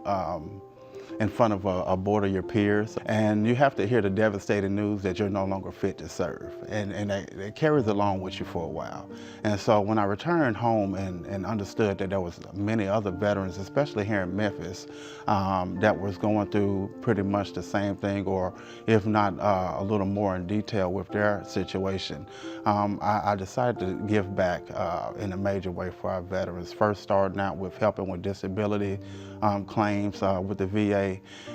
in front of a board of your peers and you have to hear the devastating news that you're no longer fit to serve. And that carries along with you for a while. And so when I returned home and understood that there was many other veterans, especially here in Memphis, that was going through pretty much the same thing, or if not a little more in detail with their situation, I decided to give back in a major way for our veterans. First starting out with helping with disability claims with the VA,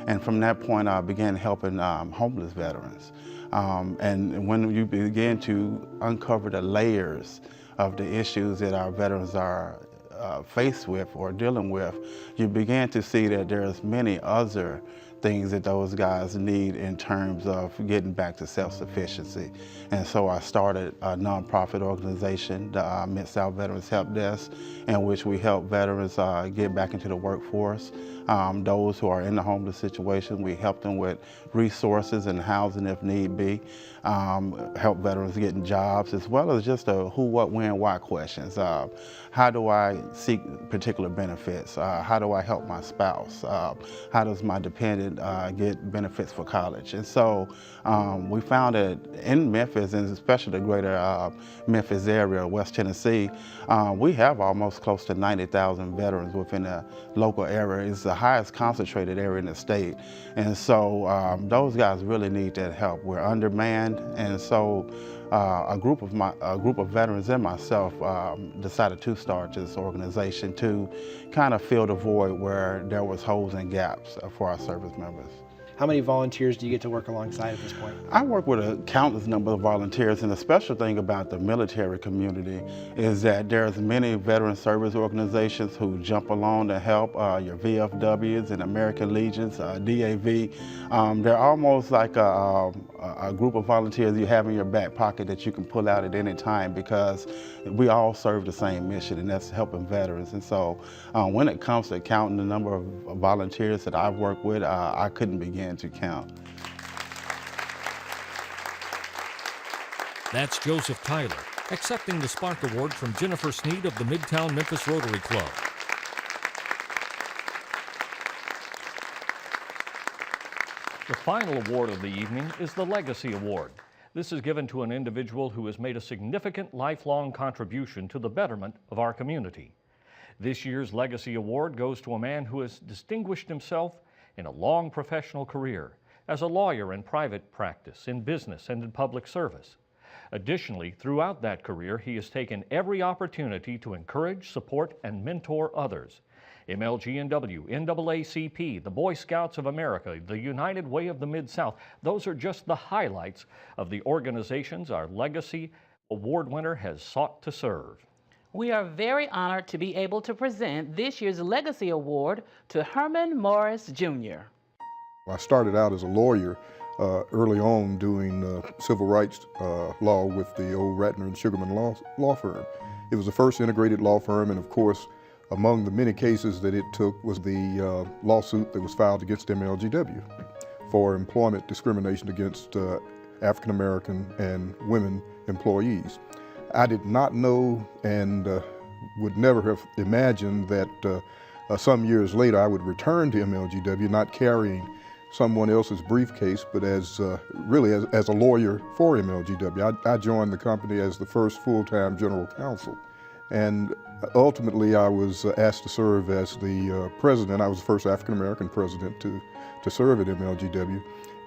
and from that point I began helping homeless veterans. And when you begin to uncover the layers of the issues that our veterans are faced with or dealing with, you begin to see that there's many other things that those guys need in terms of getting back to self-sufficiency. And so I started a nonprofit organization, the Mid-South Veterans Help Desk, in which we help veterans get back into the workforce. Those who are in the homeless situation, we help them with resources and housing if need be. Help veterans getting jobs, as well as just a who, what, when, why questions. How do I seek particular benefits? How do I help my spouse? How does my dependent get benefits for college? And so we found that in Memphis, and especially the greater Memphis area, West Tennessee, we have almost close to 90,000 veterans within the local area. It's the highest concentrated area in the state. And so those guys really need that help. We're undermanned, and so a group of veterans and myself decided to start this organization to kind of fill the void where there was holes and gaps for our service members. How many volunteers do you get to work alongside at this point? I work with a countless number of volunteers, and the special thing about the military community is that there's many veteran service organizations who jump along to help, your VFWs and American Legions, DAV. They're almost like a group of volunteers you have in your back pocket that you can pull out at any time, because we all serve the same mission, and that's helping veterans. And so when it comes to counting the number of volunteers that I've worked with, I couldn't begin to count. That's Joseph Tyler, accepting the Spark Award from Jennifer Sneed of the Midtown Memphis Rotary Club. final award of the evening is the Legacy Award. This is given to an individual who has made a significant lifelong contribution to the betterment of our community. This year's Legacy Award goes to a man who has distinguished himself in a long professional career as a lawyer in private practice, in business, and in public service. Additionally, throughout that career, he has taken every opportunity to encourage, support, and mentor others. MLGNW, NAACP, the Boy Scouts of America, the United Way of the Mid-South, those are just the highlights of the organizations our Legacy Award winner has sought to serve. We are very honored to be able to present this year's Legacy Award to Herman Morris Jr. I started out as a lawyer early on doing civil rights law with the old Ratner and Sugarman law firm. It was the first integrated law firm, and of course, among the many cases that it took was the lawsuit that was filed against MLGW for employment discrimination against African American and women employees. I did not know and would never have imagined that some years later I would return to MLGW not carrying someone else's briefcase, but as really as a lawyer for MLGW. I joined the company as the first full-time general counsel, and ultimately I was asked to serve as the president. I was the first African-American president to serve at MLGW,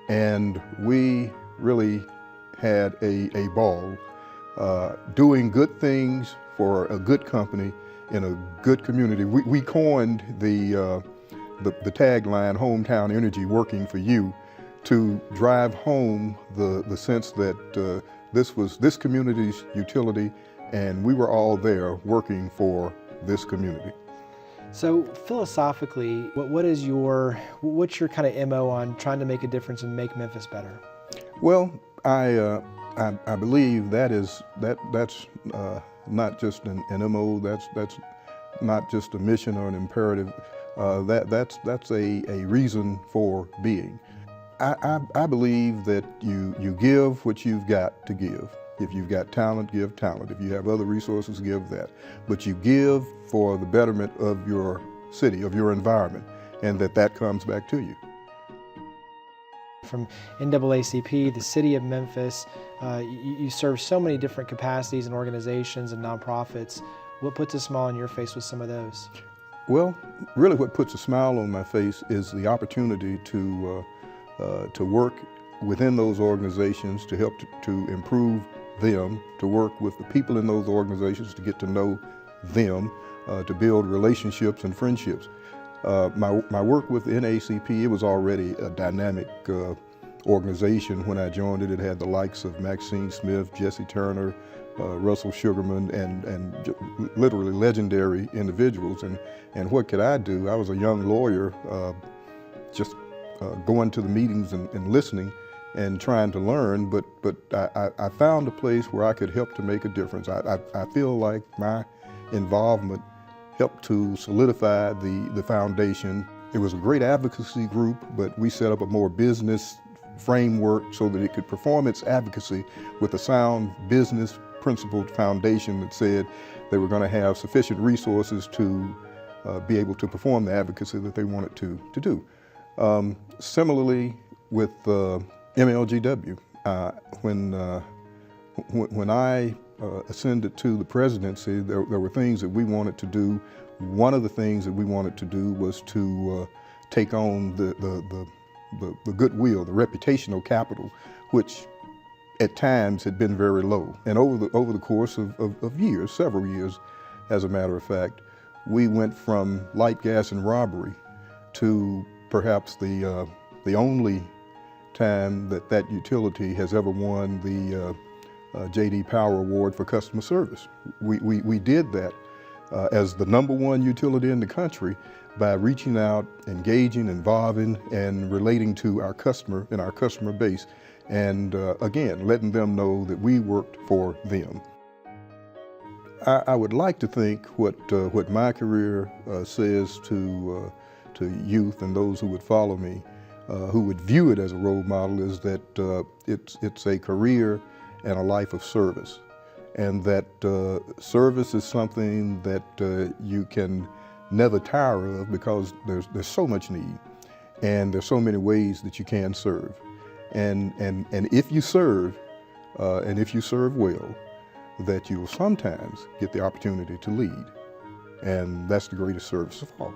and we really had a ball doing good things for a good company in a good community. We coined the tagline, hometown energy working for you, to drive home the sense that this was this community's utility, and we were all there working for this community. So philosophically, what's your kind of MO on trying to make a difference and make Memphis better? Well, I believe that's not just an MO. That's not just a mission or an imperative. That's a reason for being. I believe that you give what you've got to give. If you've got talent, give talent. If you have other resources, give that. But you give for the betterment of your city, of your environment, and that comes back to you. From NAACP, the City of Memphis, you serve so many different capacities and organizations and nonprofits. What puts a smile on your face with some of those? Well, really what puts a smile on my face is the opportunity to work within those organizations, to help to improve them, to work with the people in those organizations, to get to know them, to build relationships and friendships. My work with NAACP, it was already a dynamic organization. When I joined it, it had the likes of Maxine Smith, Jesse Turner, Russell Sugarman, and literally legendary individuals. And what could I do? I was a young lawyer, just going to the meetings and listening and trying to learn, but I found a place where I could help to make a difference. I feel like my involvement helped to solidify the foundation. It was a great advocacy group, but we set up a more business framework so that it could perform its advocacy with a sound business principled foundation that said they were going to have sufficient resources to be able to perform the advocacy that they wanted to do. Similarly with MLGW, when I ascended to the presidency, there were things that we wanted to do. One of the things that we wanted to do was to take on the goodwill, the reputational capital, which at times had been very low. And over the course of years, several years, as a matter of fact, we went from light, gas, and robbery to perhaps the only time that utility has ever won the J.D. Power Award for customer service. We did that as the #1 utility in the country by reaching out, engaging, involving, and relating to our customer and our customer base, and again, letting them know that we worked for them. I would like to think what my career says to youth and those who would follow me, who would view it as a role model, is that it's a career and a life of service, and that service is something that you can never tire of because there's so much need. And there's so many ways that you can serve. And if you serve, and if you serve well, that you will sometimes get the opportunity to lead. And that's the greatest service of all.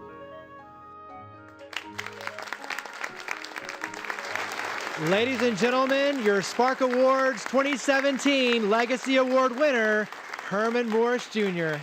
Ladies and gentlemen, your Spark Awards 2017 Legacy Award winner, Herman Morris Jr.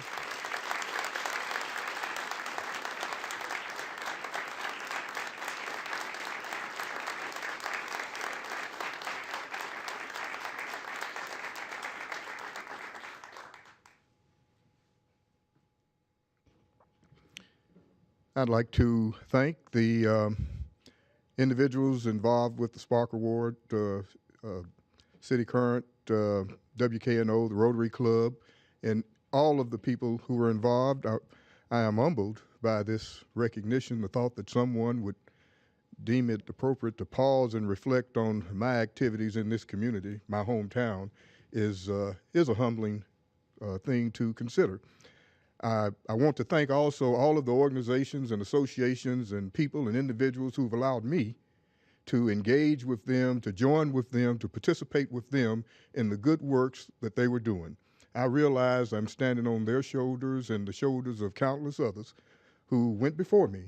I'd like to thank the individuals involved with the Spark Award, City Current, WKNO, the Rotary Club, and all of the people who were involved. I am humbled by this recognition. The thought that someone would deem it appropriate to pause and reflect on my activities in this community, my hometown, is a humbling thing to consider. I want to thank also all of the organizations and associations and people and individuals who've allowed me to engage with them, to join with them, to participate with them in the good works that they were doing. I realize I'm standing on their shoulders and the shoulders of countless others who went before me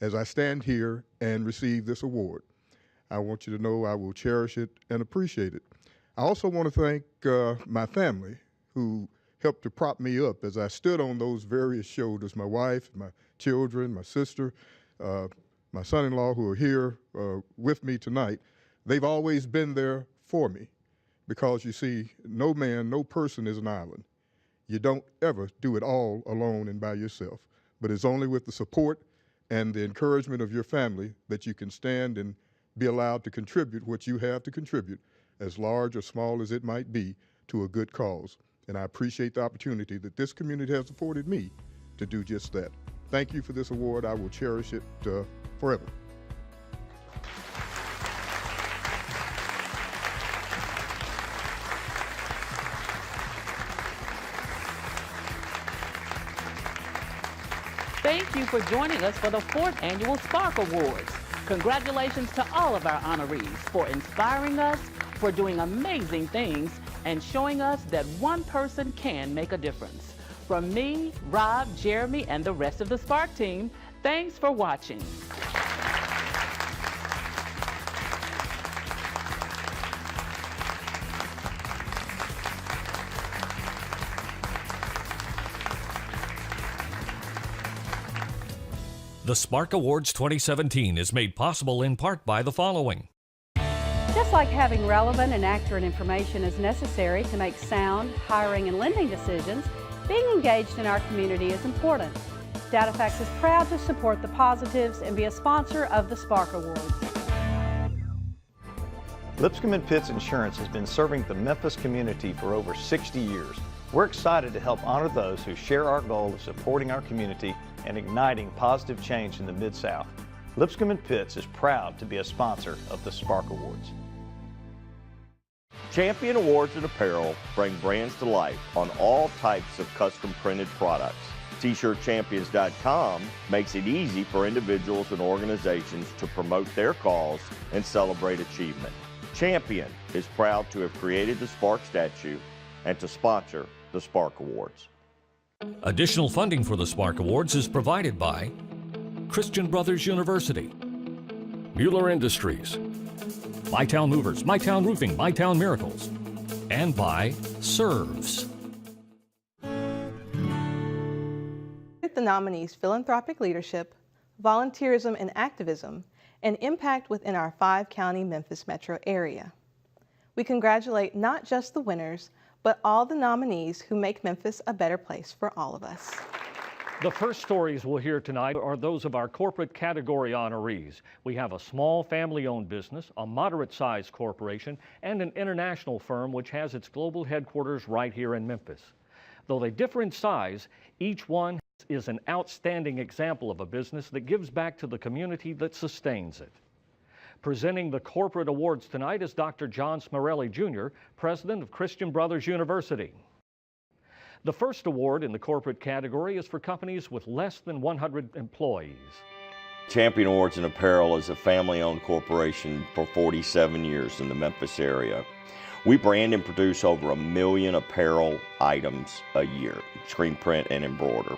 as I stand here and receive this award. I want you to know I will cherish it and appreciate it. I also want to thank my family who helped to prop me up as I stood on those various shoulders, my wife, my children, my sister, my son-in-law who are here with me tonight. They've always been there for me because, you see, no man, no person is an island. You don't ever do it all alone and by yourself, but it's only with the support and the encouragement of your family that you can stand and be allowed to contribute what you have to contribute, as large or small as it might be, to a good cause. And I appreciate the opportunity that this community has afforded me to do just that. Thank you for this award. I will cherish it forever. Thank you for joining us for the 4th Annual Spark Awards. Congratulations to all of our honorees for inspiring us, for doing amazing things, and showing us that one person can make a difference. From me, Rob, Jeremy, and the rest of the Spark team, thanks for watching. The Spark Awards 2017 is made possible in part by the following. Just like having relevant and accurate information is necessary to make sound hiring and lending decisions, being engaged in our community is important. DataFax is proud to support the positives and be a sponsor of the Spark Awards. Lipscomb & Pitts Insurance has been serving the Memphis community for over 60 years. We're excited to help honor those who share our goal of supporting our community and igniting positive change in the Mid-South. Lipscomb & Pitts is proud to be a sponsor of the Spark Awards. Champion Awards and Apparel bring brands to life on all types of custom printed products. T-shirtchampions.com makes it easy for individuals and organizations to promote their cause and celebrate achievement. Champion is proud to have created the Spark statue and to sponsor the Spark Awards. Additional funding for the Spark Awards is provided by Christian Brothers University, Mueller Industries, MyTown Movers, MyTown Roofing, MyTown Miracles, and by Serves. The nominees' philanthropic leadership, volunteerism and activism, and impact within our 5-county Memphis metro area. We congratulate not just the winners, but all the nominees who make Memphis a better place for all of us. The first stories we'll hear tonight are those of our corporate category honorees. We have a small family-owned business, a moderate-sized corporation, and an international firm which has its global headquarters right here in Memphis. Though they differ in size, each one is an outstanding example of a business that gives back to the community that sustains it. Presenting the corporate awards tonight is Dr. John Smarelli Jr., president of Christian Brothers University. The first award in the corporate category is for companies with less than 100 employees. Champion Awards and Apparel is a family-owned corporation for 47 years in the Memphis area. We brand and produce over 1 million apparel items a year, screen print and embroider.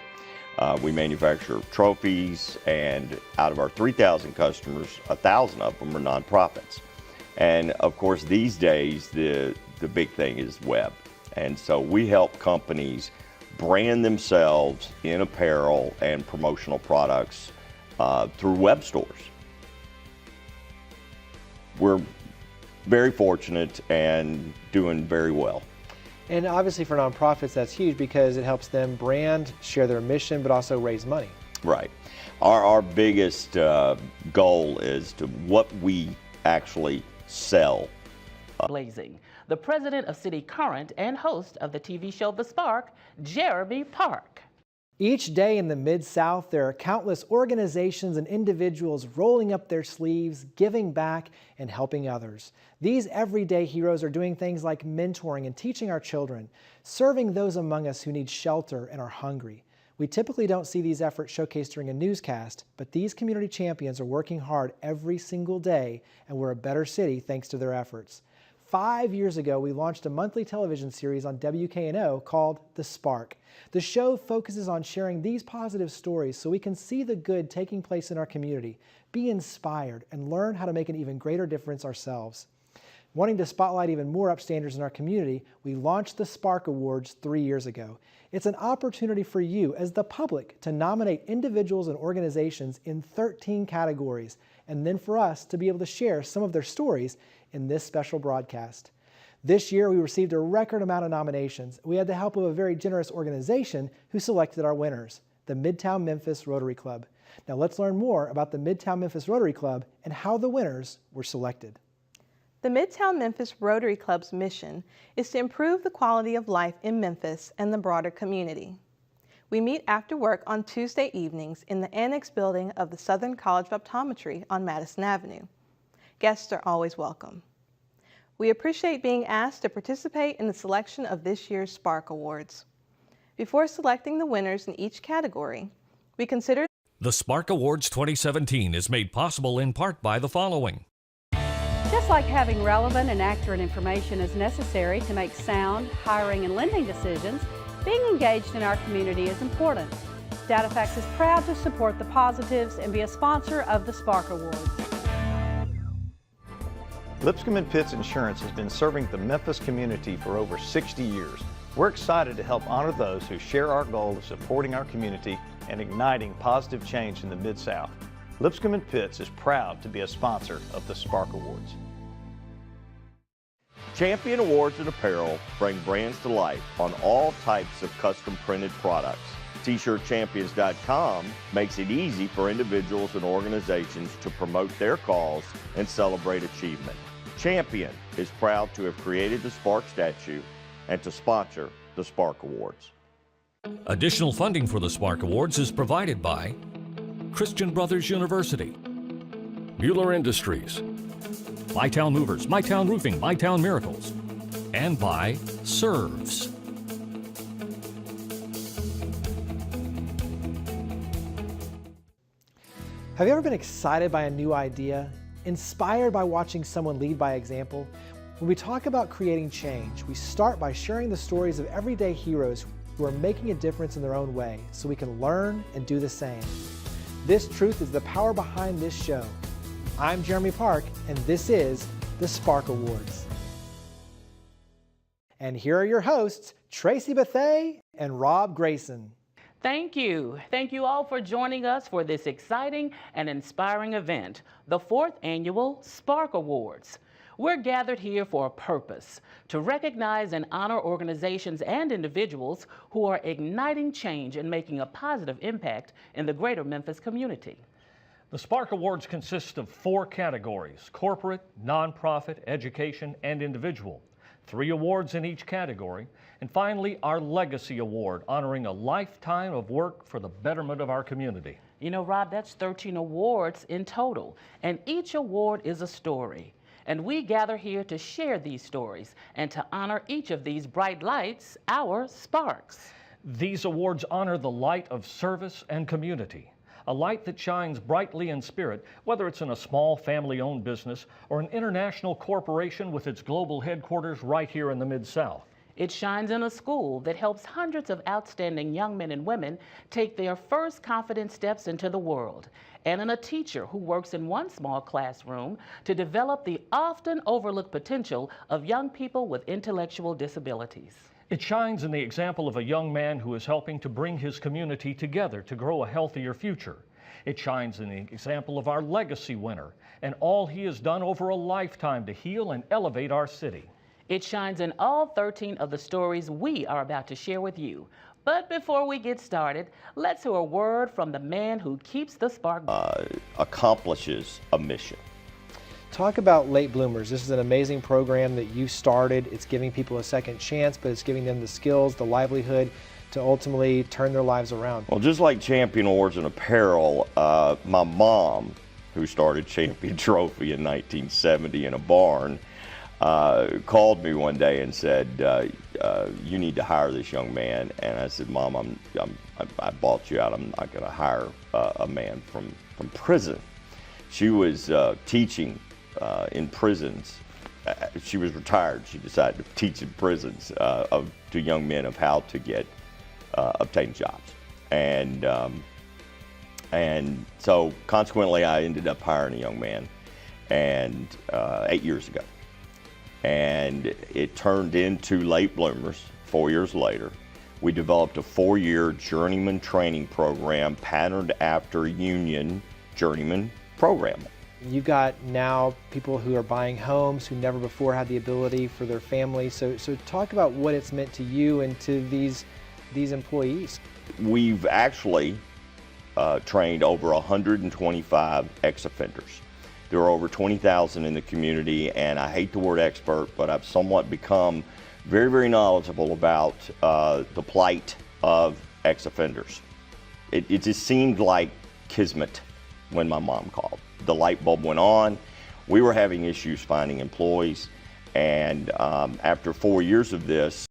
We manufacture trophies, and out of our 3,000 customers, 1,000 of them are nonprofits. And of course, these days, the big thing is web. And so we help companies brand themselves in apparel and promotional products through web stores. We're very fortunate and doing very well. And obviously for nonprofits, that's huge because it helps them brand, share their mission, but also raise money. Right. Our biggest goal is to what we actually sell. Blazing. The president of City Current and host of the TV show The Spark, Jeremy Park. Each day in the Mid-South, there are countless organizations and individuals rolling up their sleeves, giving back, and helping others. These everyday heroes are doing things like mentoring and teaching our children, serving those among us who need shelter and are hungry. We typically don't see these efforts showcased during a newscast, but these community champions are working hard every single day, and we're a better city thanks to their efforts. 5 years ago, we launched a monthly television series on WKNO called The Spark. The show focuses on sharing these positive stories so we can see the good taking place in our community, be inspired, and learn how to make an even greater difference ourselves. Wanting to spotlight even more upstanders in our community, we launched the Spark Awards 3 years ago. It's an opportunity for you as the public to nominate individuals and organizations in 13 categories, and then for us to be able to share some of their stories in this special broadcast. This year we received a record amount of nominations. We had the help of a very generous organization who selected our winners, the Midtown Memphis Rotary Club. Now let's learn more about the Midtown Memphis Rotary Club and how the winners were selected. The Midtown Memphis Rotary Club's mission is to improve the quality of life in Memphis and the broader community. We meet after work on Tuesday evenings in the annex building of the Southern College of Optometry on Madison Avenue. Guests are always welcome. We appreciate being asked to participate in the selection of this year's Spark Awards. Before selecting the winners in each category, we consider The Spark Awards 2017 is made possible in part by the following. Just like having relevant and accurate information is necessary to make sound hiring and lending decisions, being engaged in our community is important. DataFax is proud to support the positives and be a sponsor of the Spark Awards. Lipscomb & Pitts Insurance has been serving the Memphis community for over 60 years. We're excited to help honor those who share our goal of supporting our community and igniting positive change in the Mid-South. Lipscomb & Pitts is proud to be a sponsor of the Spark Awards. Champion Awards and Apparel bring brands to life on all types of custom printed products. T-shirtchampions.com makes it easy for individuals and organizations to promote their cause and celebrate achievement. Champion is proud to have created the Spark statue and to sponsor the Spark Awards. Additional funding for the Spark Awards is provided by Christian Brothers University, Mueller Industries, MyTown Movers, MyTown Roofing, MyTown Miracles, and by Serves. Have you ever been excited by a new idea? Inspired by watching someone lead by example? When we talk about creating change, we start by sharing the stories of everyday heroes who are making a difference in their own way so we can learn and do the same. This truth is the power behind this show. I'm Jeremy Park, and this is the Spark Awards. And here are your hosts, Tracy, Bethea, and Rob Grayson. Thank you. Thank you all for joining us for this exciting and inspiring event, the 4th Annual Spark Awards. We're gathered here for a purpose, to recognize and honor organizations and individuals who are igniting change and making a positive impact in the greater Memphis community. The Spark Awards consist of 4 categories: corporate, nonprofit, education, and individual. 3 awards in each category, and finally our Legacy Award, honoring a lifetime of work for the betterment of our community. You know, Rob, that's 13 awards in total, and each award is a story. And we gather here to share these stories and to honor each of these bright lights, our sparks. These awards honor the light of service and community. a light that shines brightly in spirit, whether it's in a small family-owned business or an international corporation with its global headquarters right here in the Mid-South. It shines in a school that helps hundreds of outstanding young men and women take their first confident steps into the world, and in a teacher who works in one small classroom to develop the often overlooked potential of young people with intellectual disabilities. It shines in the example of a young man who is helping to bring his community together to grow a healthier future. It shines in the example of our legacy winner and all he has done over a lifetime to heal and elevate our city. It shines in all 13 of the stories we are about to share with you. But before we get started, let's hear a word from the man who keeps the spark. Accomplishes a mission. Talk about late bloomers. This is an amazing program that you started. It's giving people a second chance, but it's giving them the skills, the livelihood to ultimately turn their lives around. Well, just like Champion Awards and Apparel, my mom, who started Champion Trophy in 1970 in a barn, called me one day and said, you need to hire this young man. And I said, Mom, I bought you out. I'm not going to hire a man from prison. She was teaching in prisons. She was retired. She decided to teach in prisons to young men of how to obtain jobs. And so consequently, I ended up hiring a young man 8 years ago. And it turned into late bloomers 4 years later. We developed a 4-year journeyman training program patterned after union journeyman program. You've got now people who are buying homes who never before had the ability for their families. So talk about what it's meant to you and to these employees. We've actually trained over 125 ex-offenders. There are over 20,000 in the community, and I hate the word expert, but I've somewhat become very, very knowledgeable about the plight of ex-offenders. It just seemed like kismet when my mom called. The light bulb went on. We were having issues finding employees, and after 4 years of this,